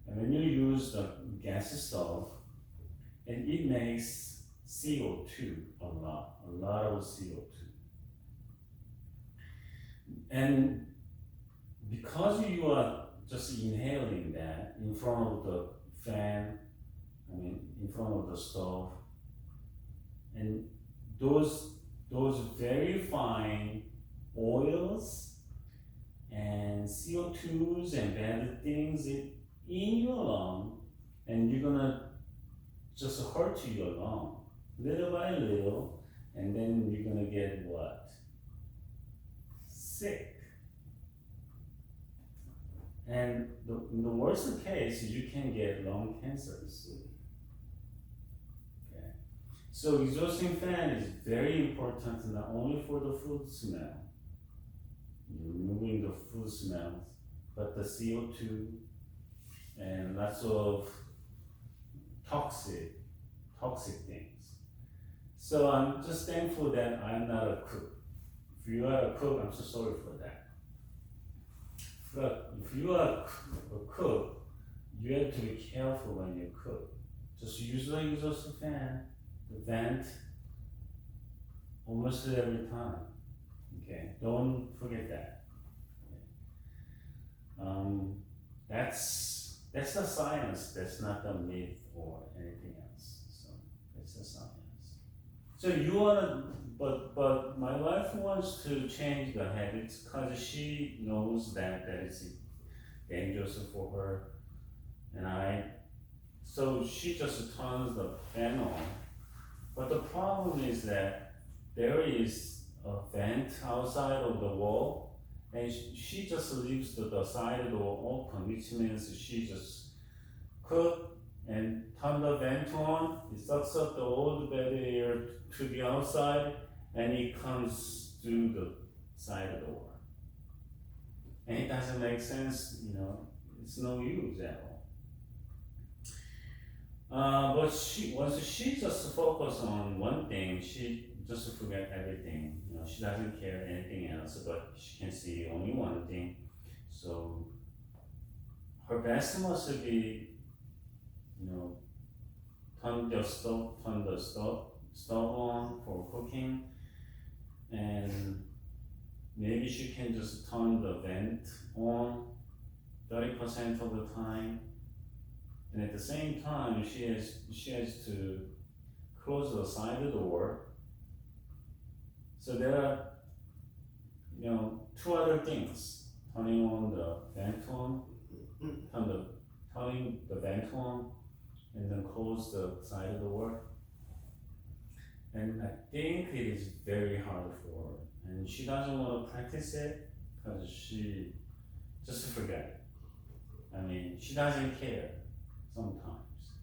and when you use the gas stove, and it makes CO2 a lot of CO2. And because you are just inhaling that in front of the fan, in front of the stove, and those very fine oils and CO2s and bad things in your lung, and you're gonna just hurt your lung little by little, and then you're gonna get what? Sick. And in the worst case, you can get lung cancers. Okay. So exhausting fan is very important not only for the food smell, removing the food smells, but the CO2 and lots of toxic things. So I'm just thankful that I'm not a cook. If you are a cook, I'm so sorry for that. But if you are a cook, you have to be careful when you cook. Just use the exhaust fan, the vent, almost every time. Okay, don't forget that. Okay. That's the science. That's not the myth or anything else. So that's the science. So you wanna, but my wife wants to change the habits because she knows that is dangerous for her, and so she just turns the fan on. But the problem is that there is a vent outside of the wall, and she just leaves the side door open, which means she just cook and turn the vent on. It sucks up the old bad air to the outside, and it comes through the side door. And it doesn't make sense, it's no use at all. But once she just focus on one thing, she just forget everything. She doesn't care anything else, but she can see only one thing. So her best must be, turn the stove on for cooking, and maybe she can just turn the vent on 30% of the time, and at the same time she has to close the side door. So there are two other things: turning on the vent on, turning the vent on, and then close the side door. And I think it is very hard for her, and she doesn't want to practice it because she just forget it. She doesn't care sometimes.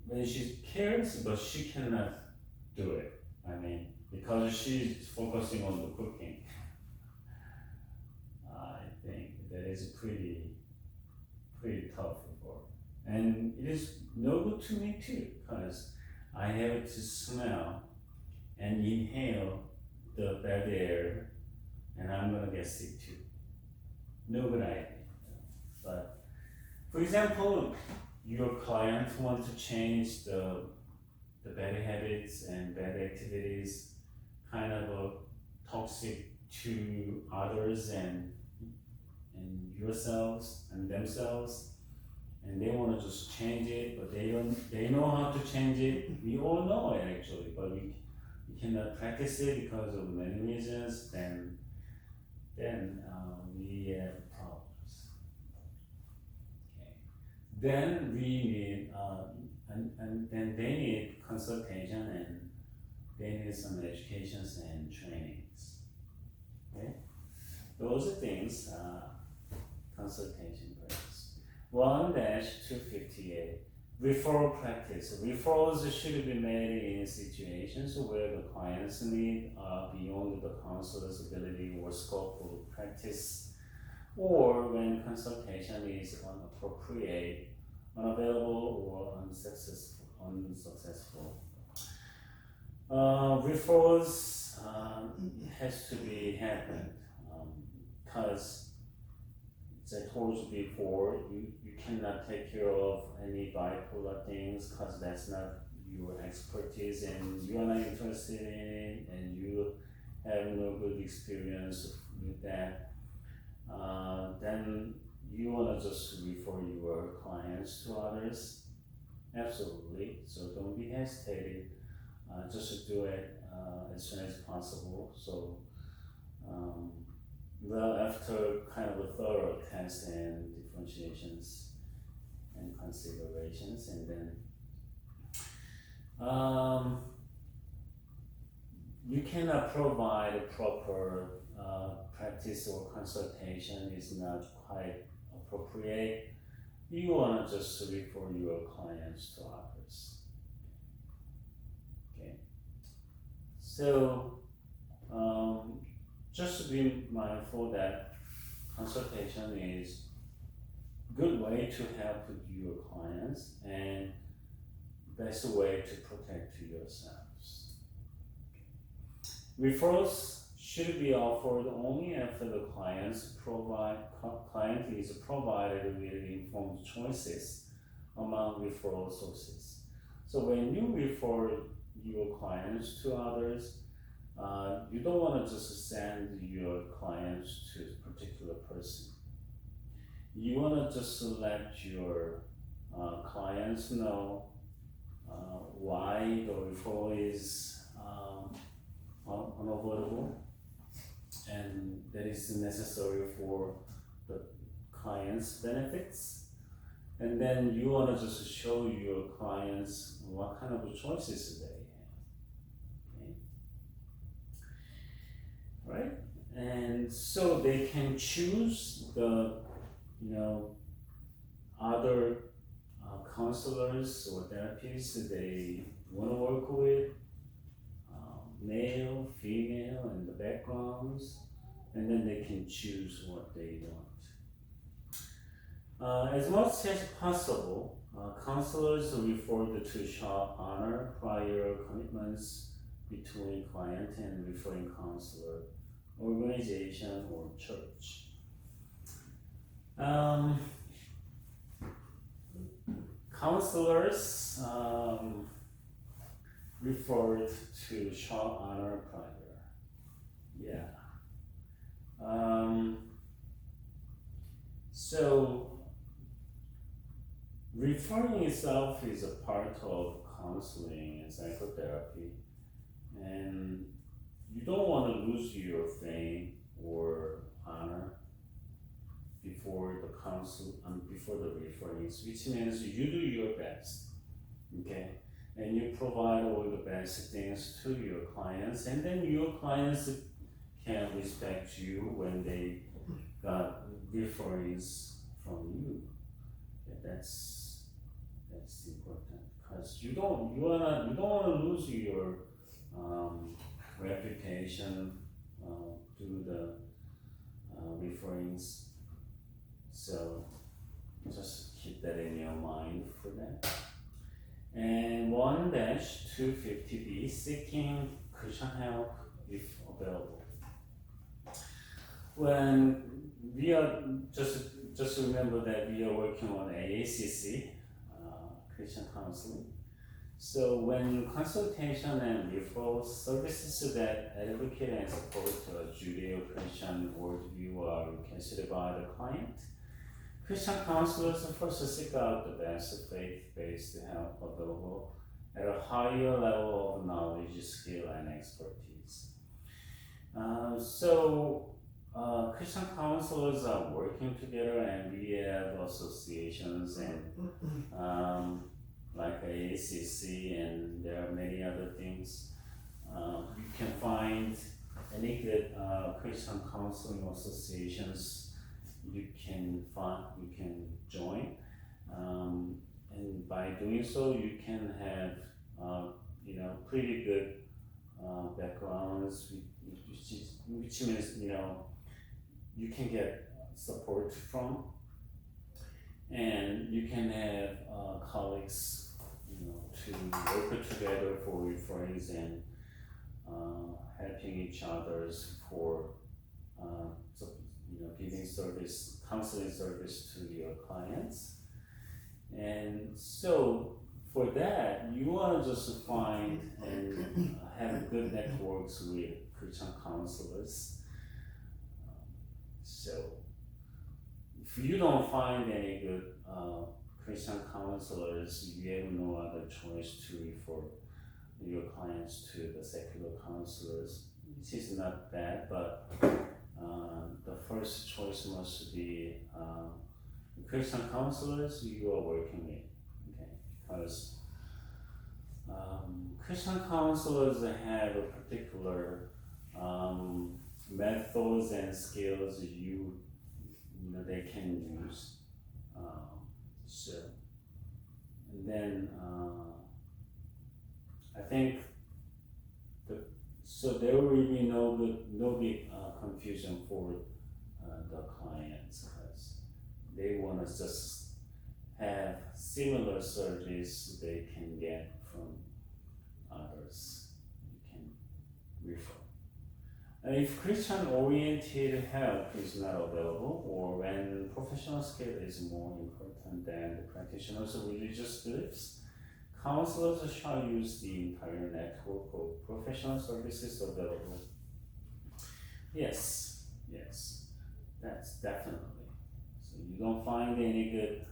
When she cares, but she cannot do it. Because she's focusing on the cooking. I think that is pretty tough for her. And it is no good to me too, because I have to smell and inhale the bad air, and I'm gonna get sick too. No good idea. But for example, your client wants to change the bad habits and bad activities, kind of toxic to others and yourselves and themselves, and they want to just change it, but they know how to change it. We all know it actually, but we cannot practice it because of many reasons. Then we have problems. Okay. Then we need and then they need consultation they need some educations and trainings. Okay, those are things. Consultation purpose. 1-258. Referral practice. Referrals should be made in situations where the client's need are beyond the counselor's ability or scope of practice, or when consultation is inappropriate, unavailable, or unsuccessful. Referrals has to be happened because as I told you before, you cannot take care of any bipolar things because that's not your expertise and you are not interested in it and you have no good experience with that. Then you want to just refer your clients to others. Absolutely. So don't be hesitated. Just do it as soon as possible. So, after kind of a thorough test and differentiations and considerations, and then you cannot provide a proper practice or consultation is not quite appropriate. You want to just refer your clients to others. Okay. So just be mindful that consultation is a good way to help your clients and best way to protect yourselves. Referrals should be offered only after the client is provided with informed choices among referral sources. So when you refer your clients to others, you don't want to just send your clients to a particular person. You want to just let your clients know why the referral is unavoidable and that is necessary for the client's benefits. And then you want to just show your clients what kind of choices they have. Okay? Right? And so they can choose the, other counselors or therapists they want to work with, male, female, and the backgrounds, and then they can choose what they want. As much as possible, counselors are referred to show honor prior commitments between client and referring counselor, organization, or church. Counselors referred to show honor prior. Yeah. So referring itself is a part of counseling and psychotherapy, and you don't want to lose your fame or honor before the before the referees, which means you do your best, okay, and you provide all the best things to your clients, and then your clients can respect you when they got referees from you. Okay, that's important because you don't want to lose your reputation through the referees. So just keep that in your mind for that. And 1-250B, seeking Christian help if available. When we are just remember that we are working on AACC, Christian counseling. So when consultation and referral services that advocate and support a Judeo-Christian worldview are requested by the client, Christian counselors first seek out the best faith-based help available at a higher level of knowledge, skill, and expertise. Christian counselors are working together, and we have associations and like AACC, and there are many other things You can find any good Christian counseling associations. You can join, and by doing so, you can have pretty good backgrounds, which means you can get support from, and you can have colleagues to work together for referrals and helping each others for giving service, counseling service to your clients. And so for that, you want to just find and have good networks with Christian counselors. So if you don't find any good Christian counselors, you have no other choice to refer your clients to the secular counselors, which is not bad, but the first choice must be Christian counselors you are working with, okay? Because Christian counselors have a particular methods and skills they can use. And then I think so there will be no big confusion for the clients, because they want to just have similar service they can get from others. You can refer. And if Christian-oriented help is not available, or when professional skill is more important than the practitioner's religious beliefs, counselors shall use the entire network of professional services available. Yes, that's definitely. So you don't find any good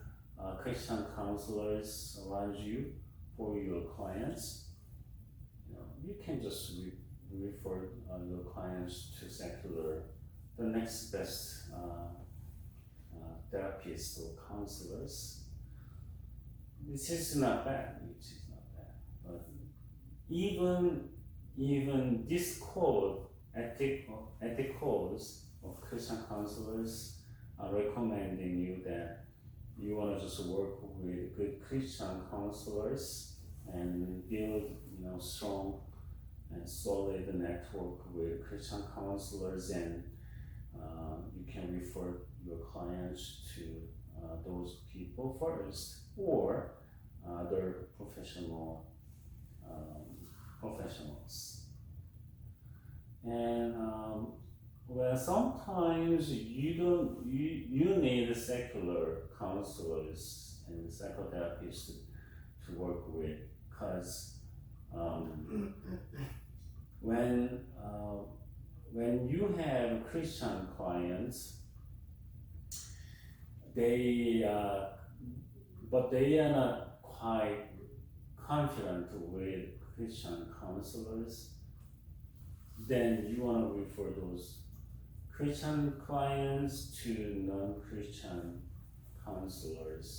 Christian counselors around you for your clients, you can just refer your clients to secular, the next best therapists or counselors. Which is not bad. But even this code, ethicals of Christian counselors are recommending you that you want to just work with good Christian counselors and build strong and solid network with Christian counselors, and you can refer your clients to those people first, or other professionals. And sometimes you need secular counselors and psychotherapists to work with, because when you have Christian clients, they are not quite confident with Christian counselors, then you want to refer those Christian clients to non-Christian counselors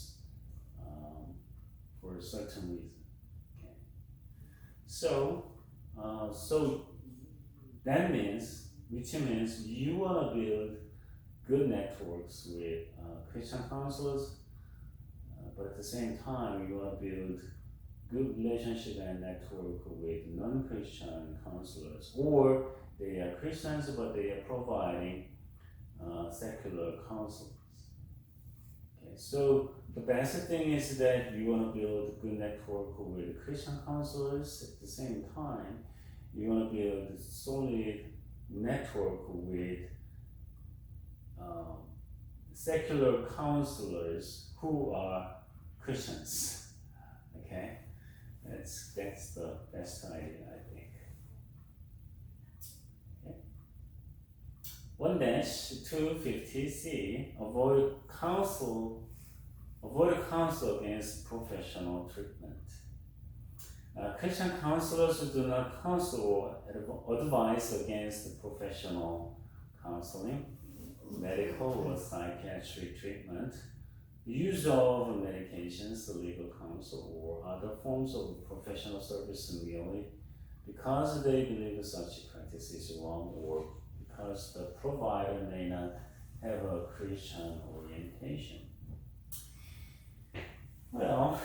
for a certain reason. Okay. So that means, which means you want to build good networks with Christian counselors, but at the same time you want to build good relationship and network with non-Christian counselors, or they are Christians but they are providing secular counselors. Okay, so the best thing is that you want to build a good network with Christian counselors. At the same time, you want to build a solid network with secular counselors who are Christians. Okay, that's the best idea, I think. Okay. 1-250C, avoid counsel against professional treatment. Christian counselors do not counsel or advise against professional counseling, medical or psychiatric treatment, use of medications, legal counsel, or other forms of professional service merely because they believe such practice is wrong, or because the provider may not have a Christian orientation. Well,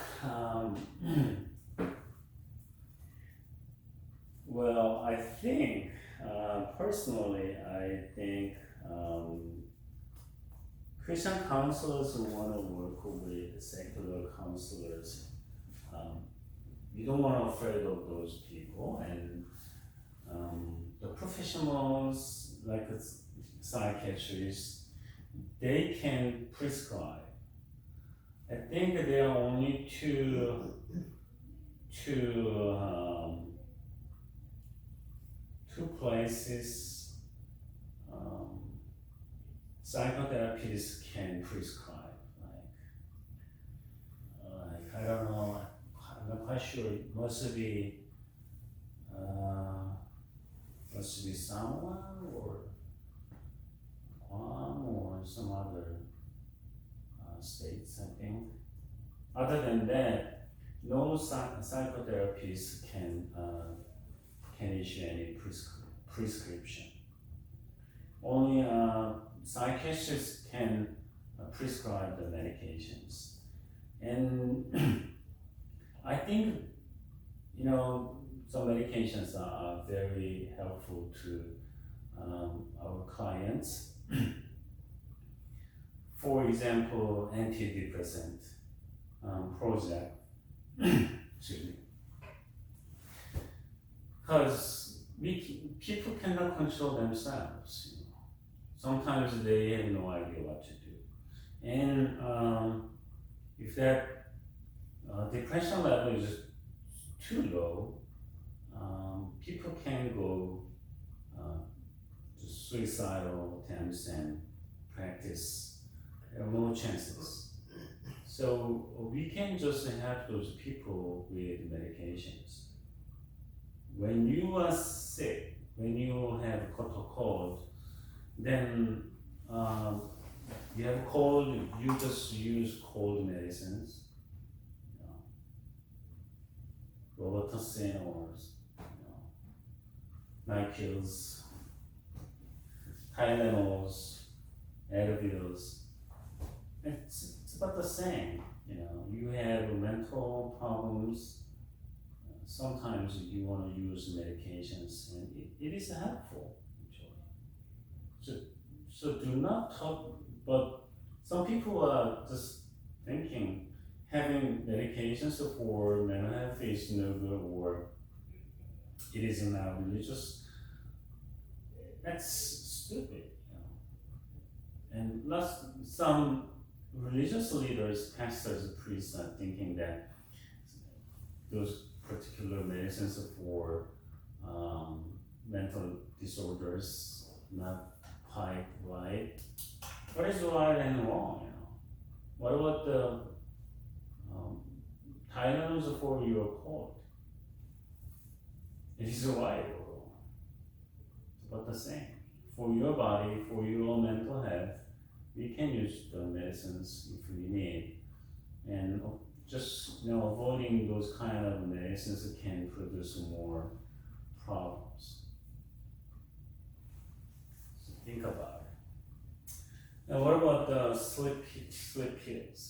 well, I think, personally, I think Christian counselors who want to work with secular counselors, you don't want to be afraid of those people, and the professionals like psychiatrists, they can prescribe. I think there are only two places psychotherapists can prescribe. Like I don't know, I'm not quite sure. It must be someone or Guam or some other states, I think. Other than that, no psychotherapist can issue any prescription. Only psychiatrists can prescribe the medications. And I think, some medications are very helpful to our clients. For example, antidepressant, Prozac, excuse me. Because people cannot control themselves. Sometimes they have no idea what to do. And if that depression level is too low, people can go to suicidal attempts and practice. There are more chances. So we can just help those people with medications. When you are sick, when you have caught a cold, then you have cold, you just use cold medicines. Robitussin or Nyquils, Tylenols, Advils. It's about the same. You have mental problems. Sometimes you want to use medications, and it is helpful. So do not talk. But some people are just thinking having medications for mental health is no good, or it is not religious. That's stupid. And some religious leaders, pastors, priests are thinking that those particular medicines for mental disorders not quite right. What is right and wrong? What about the Tylenols for your cold? It is right or wrong. It's about the same. For your body, for your mental health, we can use the medicines if we need. And just avoiding those kind of medicines can produce more problems. So think about it. Now what about the sleep pills?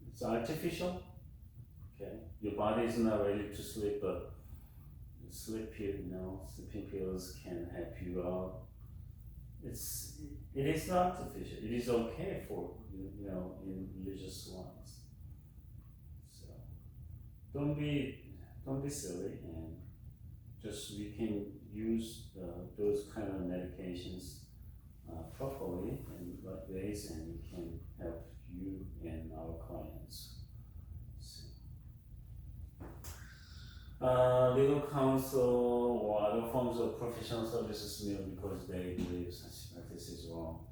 It's artificial. Okay, your body is not ready to sleep, but sleeping pills can help you out. It is artificial. It is okay for in religious ones. So don't be silly, and just we can use those kind of medications properly in right ways, and we can help you and our clients. Legal counsel or other forms of professional services merely because they believe such practice is wrong.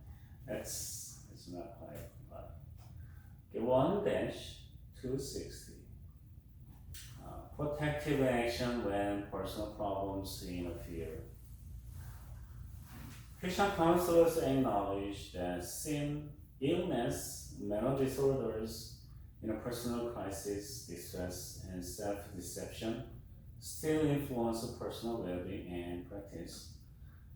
It's not quite right. Okay, 1-260. Protective action when personal problems interfere. Christian counselors acknowledge that sin, illness, mental disorders, personal crisis, distress, and self-deception still influence the personal well-being and practice,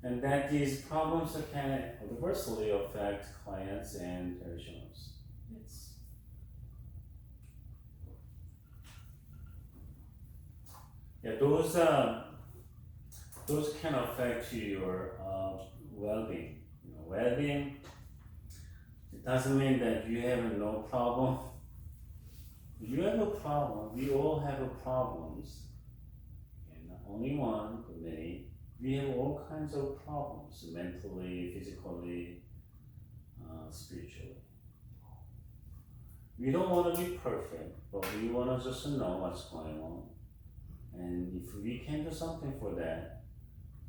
and that these problems can adversely affect clients and parishioners. It's yeah, those can affect your well-being. You know, well-being. It doesn't mean that you have no problem. You have a problem. We all have problems. And not only one, but many. We have all kinds of problems, mentally, physically, spiritually. We don't want to be perfect, but we want to just know what's going on. And if we can do something for that,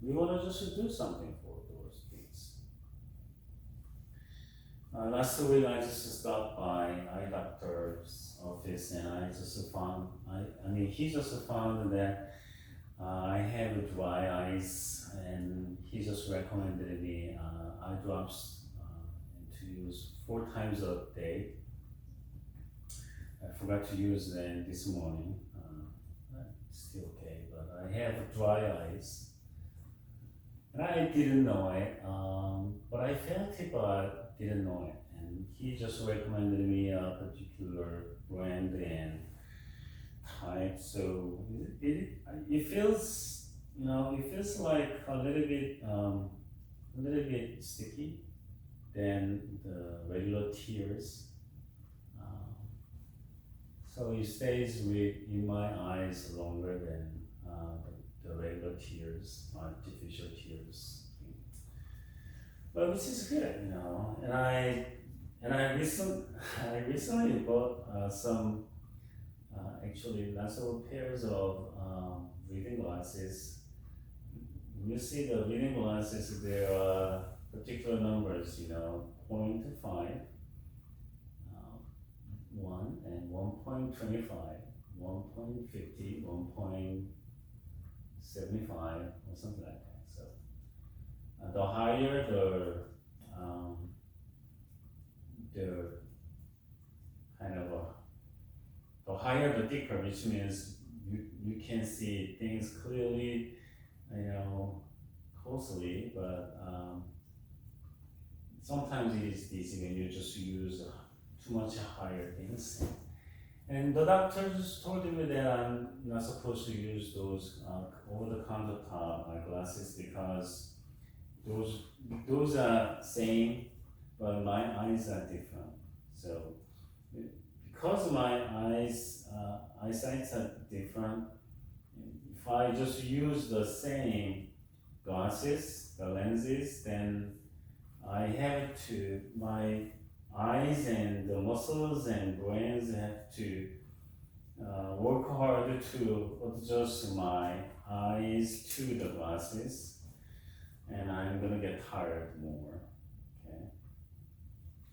we want to just do something for those things. Last week I just stopped by eye doctor's office and I just found, he just found that I have dry eyes and he just recommended me eye drops to use 4 times a day. I forgot to use them this morning. Still okay, but I have dry eyes. And I didn't know it, but I felt it, but didn't know it. And he just recommended me a particular brand and type. So it feels, it feels like a little bit sticky than the regular tears. So it stays in my eyes longer than the regular tears, artificial tears. But which is good, And I recently bought some, actually lots of pairs of reading glasses. When you see the reading glasses, there are particular numbers, 0.5. 1 and 1.25, 1.50, 1.75, or something like that. So the higher the higher the thicker, which means you can see things clearly, closely, but sometimes it is easy when you just use too much higher things. And the doctor just told me that I'm not supposed to use those over-the-counter eyeglasses because those are same, but my eyes are different. So because my eyesight are different, if I just use the same glasses, the lenses, then I have to, my eyes and the muscles and brains have to work hard to adjust my eyes to the glasses, and I'm gonna get tired more. Okay,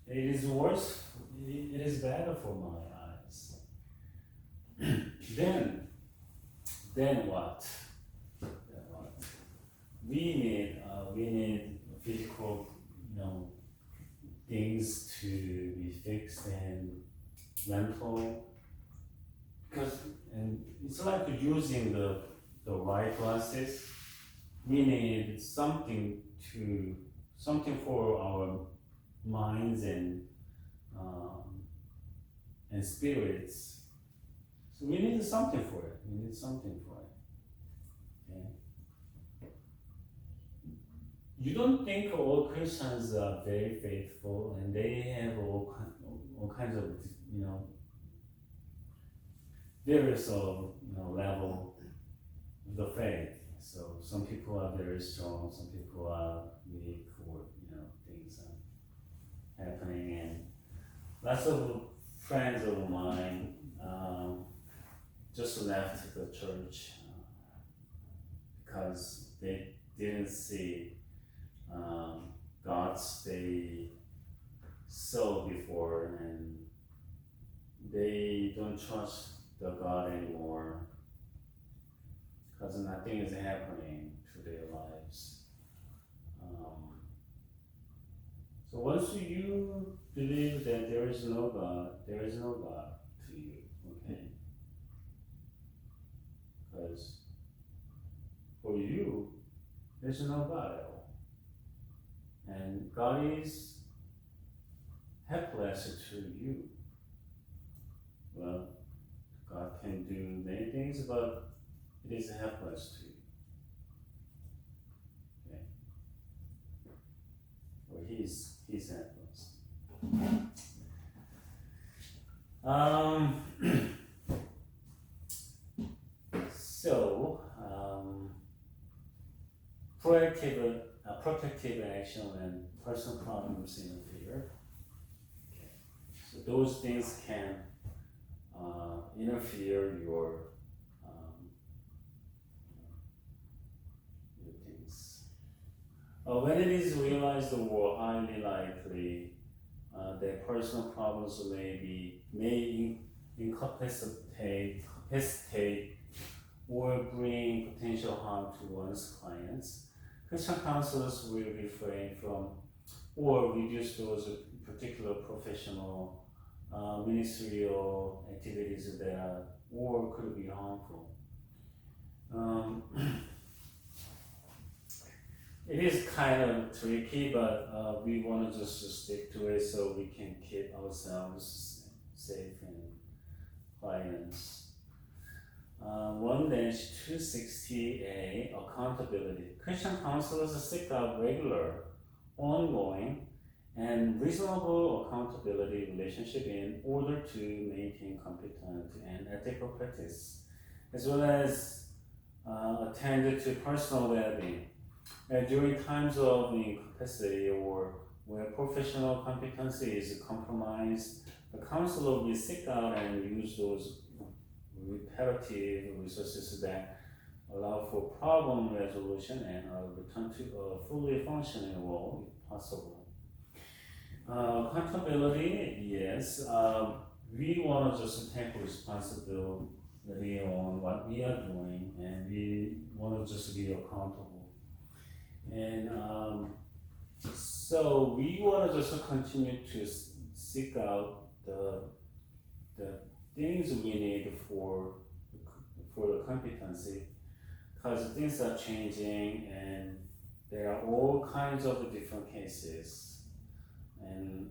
it is worse. It is better for my eyes. then what? We need physical, things to be fixed and mental, and it's like using the right glasses. We need something for our minds and spirits. So we need something for it. Okay? You don't think all Christians are very faithful and they have all kinds of, various level of the faith. So some people are very strong, some people are weak, or things are happening. And lots of friends of mine just left the church because they didn't see gods they saw before, and they don't trust the God anymore because nothing is happening to their lives. So once you believe that there is no God, there is no God to you, okay? Because for you, there's no God at all. And God is helpless to you. Well, God can do many things, but it is helpless to you. Okay? Well, he's helpless. So, protective action when personal problems interfere. Okay. So those things can interfere your things. When it is realized or highly likely that personal problems may incapacitate or bring potential harm to one's clients, Christian counselors will refrain from or reduce those particular professional ministerial activities that are or could be harmful. It is kind of tricky, but we want to just stick to it so we can keep ourselves safe and clients. 1-260A, accountability. Christian counselors seek out regular, ongoing, and reasonable accountability relationship in order to maintain competent and ethical practice, as well as attend to personal well-being. During times of incapacity or where professional competency is compromised, the counselor will seek out and use those reparative resources that allow for problem resolution and return to a fully functioning role if possible. Accountability, yes. We want to just take responsibility on what we are doing, and we want to just be accountable. And so we want to just continue to seek out the things we need for the competency, because things are changing and there are all kinds of different cases, and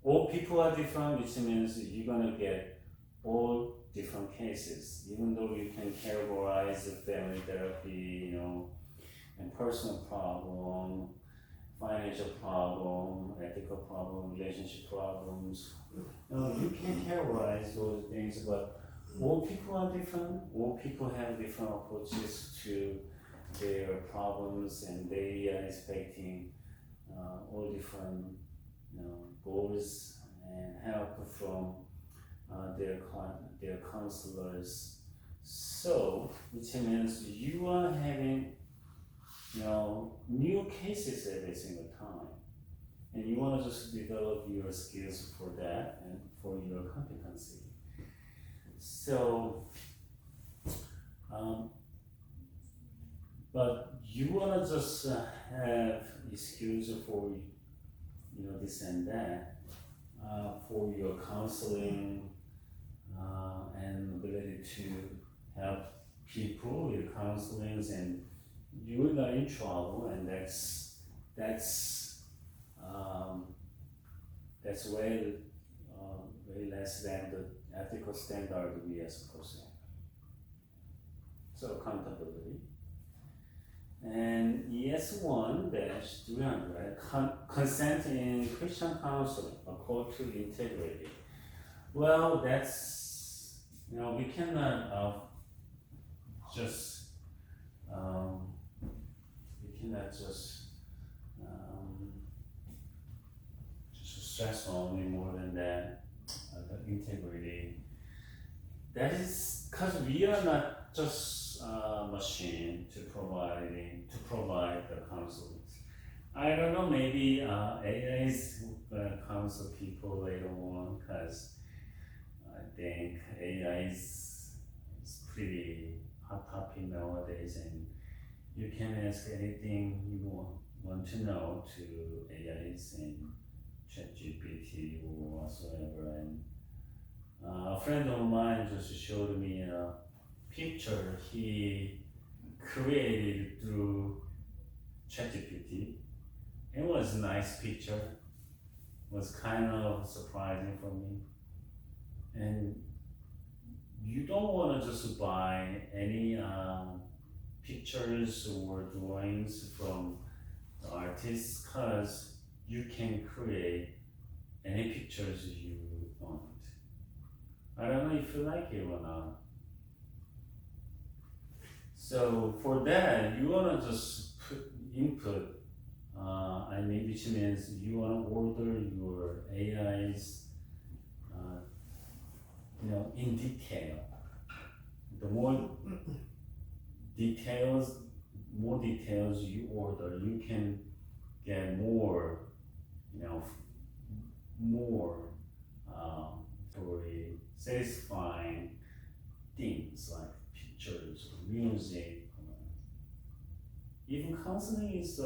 all people are different, which means you're gonna get all different cases, even though you can categorize the family therapy, and personal problem, financial problem, ethical problem, relationship problems. You can categorize those things, but all people are different. All people have different approaches to their problems, and they are expecting all different goals and help from their counselors. So, which means you are having new cases every single time, and you want to just develop your skills for that and for your competency. So, but you want to just have excuse for this and that for your counseling and ability to help people with counselings, and you are not in trouble, and that's way less than the ethical standard we are supposed to have. So accountability. And ES1-300, consent in Christian counseling, a call to integrity. Well, that's, we cannot just stress only more than that, the integrity. That is because we are not just a machine to provide the counseling. I don't know, maybe AI is gonna counsel people later on, because I think AI is pretty hot topic nowadays, and you can ask anything you want to know to AIs and ChatGPT or whatsoever. And a friend of mine just showed me picture he created through ChatGPT. It was a nice picture. Was kind of surprising for me. And you don't want to just buy any pictures or drawings from the artists because you can create any pictures you want. I don't know if you like it or not. So for that, you want to just put input, which means you want to order your AIs, in detail. The more details you order, you can get more, very satisfying things like pictures or music. Even counseling is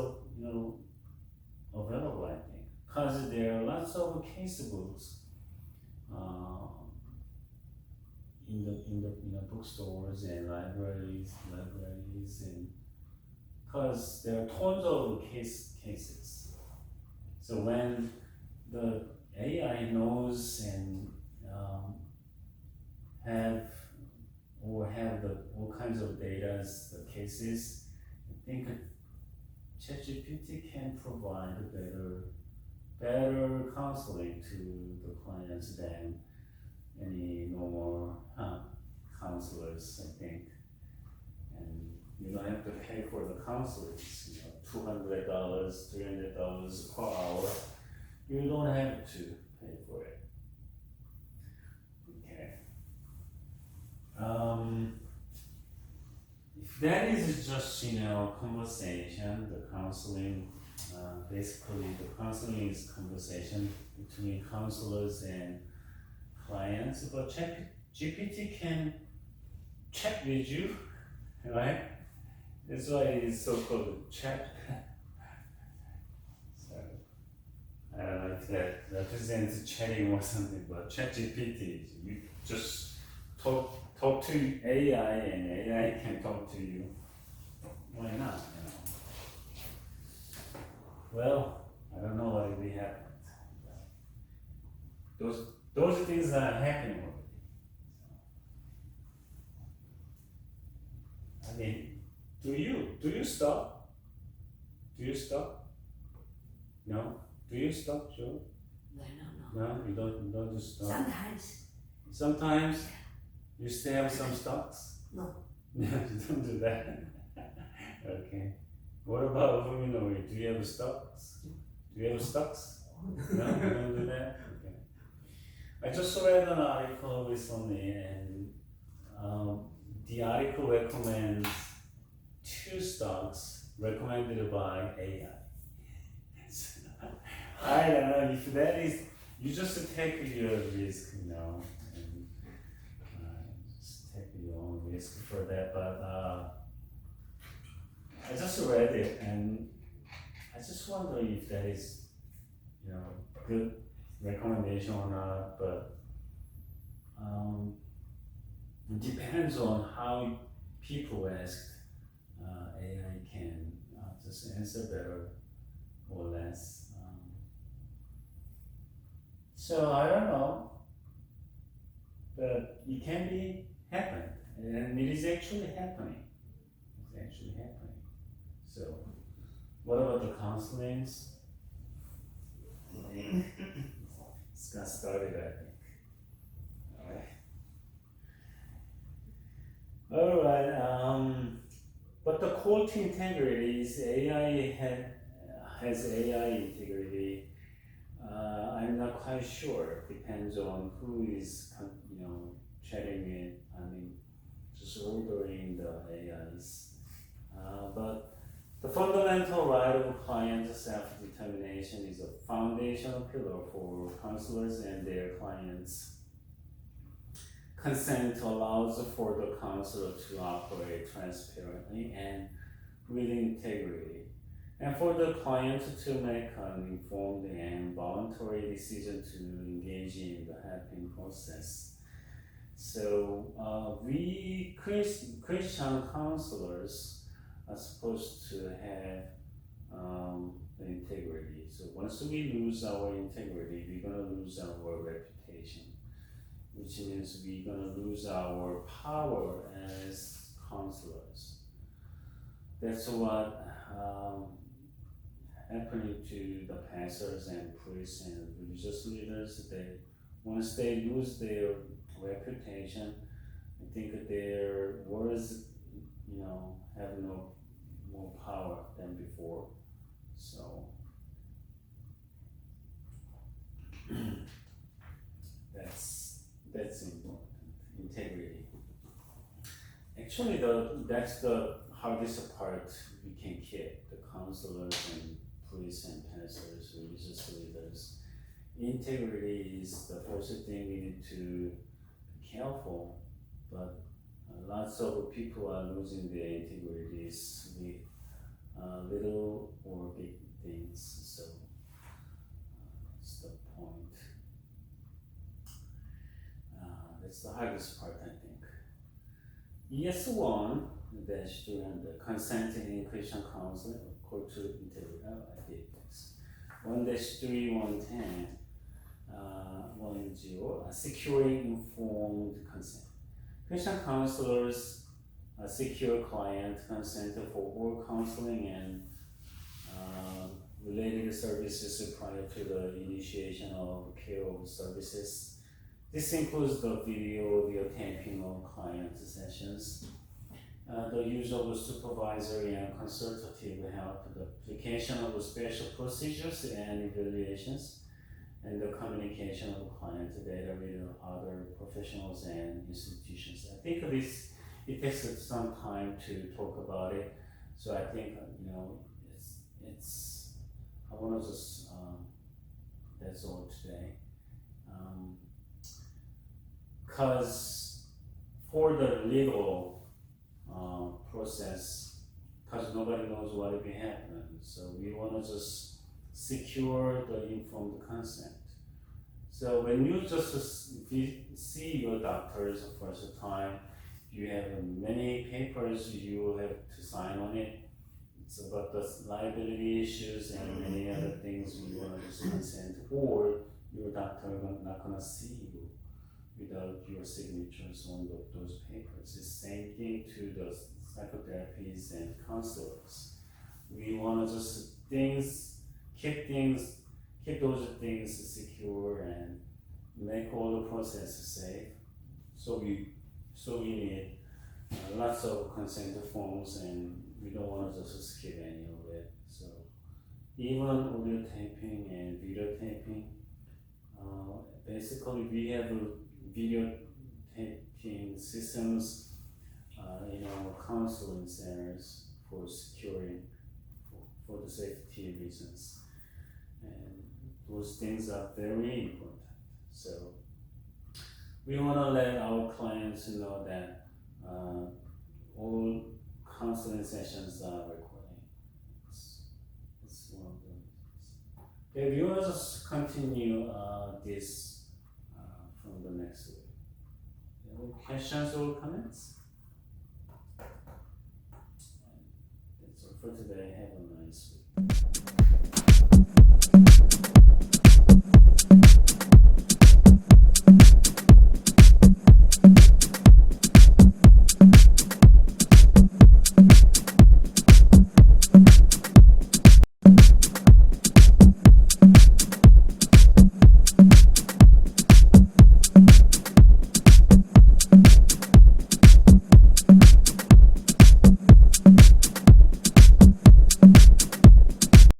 available, I think, because there are lots of case books in the bookstores and libraries, and because there are tons of cases. So when the AI knows and have all kinds of data, the cases, I think ChatGPT can provide better counseling to the clients than any normal counselors, I think. And you don't have to pay for the counselors, $200, $300 per hour. You don't have to pay for it. Okay. If that is just conversation, the counseling, basically the counseling is conversation between counselors and clients, but GPT can chat with you, right? That's why it's so called chat. So I don't know if that represents chatting or something, but ChatGPT, you just talk to AI and AI can talk to you. Why not? Well, I don't know what really happened. Those things are happening already. I mean, do you stop? Do you stop? No? Do you stop, Joe? No. No, you don't just stop. Sometimes. Sometimes you still have some stocks? No. No, you don't do that. Okay. What about Luminoid? Do you have stocks? Do you have stocks? No, you don't do that? Okay. I just read an article recently, and the article recommends 2 stocks recommended by AI. I don't know if that is, you just take your risk, and just take your own risk for that. But I just read it, and I just wonder if that is, good recommendation or not. But it depends on how people asked. AI can just answer better or less. So I don't know, but it can be happening, and it is actually happening. It's actually happening. So, what about the counselings? It's got started, I think. All right. But the core to integrity is AI has AI integrity. I'm not quite sure. Depends on who is, chatting it. Just ordering the AIs. But the fundamental right of client self-determination is a foundational pillar for counselors and their clients. Consent allows for the counselor to operate transparently and with integrity, and for the client to make an informed and voluntary decision to engage in the helping process. So we Christian counselors are supposed to have the integrity. So once we lose our integrity, we're gonna lose our reputation, which means we're gonna lose our power as counselors. That's what happening to the pastors and priests and religious leaders. They once they lose their reputation, I think their words, have no more power than before. So that's important. Integrity. Actually, that's the hardest part we can keep. The counselors and priests and pastors, religious leaders. Integrity is the first thing we need to be careful, but lots of people are losing their integrities with little or big things. So that's the point. That's the hardest part, I think. ES1 -200 consent in Christian counseling according to integrity. I did this. 1-3 110 securing informed consent. Christian counselors secure client consent for all counseling and related services prior to the initiation of care of services. This includes the video taping of client sessions, the use of supervisory and consultative help, the application of special procedures and evaluations, and the communication of client data with other professionals and institutions. I think it takes some time to talk about it, so I think it's I want to just that's all today, because for the legal process, because nobody knows what will be happening, so we want to just secure the informed consent. So when you just see your doctors for the first time, you have many papers you have to sign on it. It's about the liability issues and many other things you want to just consent, or your doctor is not going to see you without your signatures on those papers. It's the same thing to the psychotherapists and counselors. We want to just keep those things secure and make all the process safe. So we need lots of consent forms, and we don't want to just skip any of it. So even audio taping and video taping, basically we have video taping systems in our counseling centers for securing, for the safety reasons. And those things are very important. So we want to let our clients know that all counseling sessions are recording. It's one of the reasons. Okay, we will just continue this from the next week. Any questions or comments? That's all for today. Have a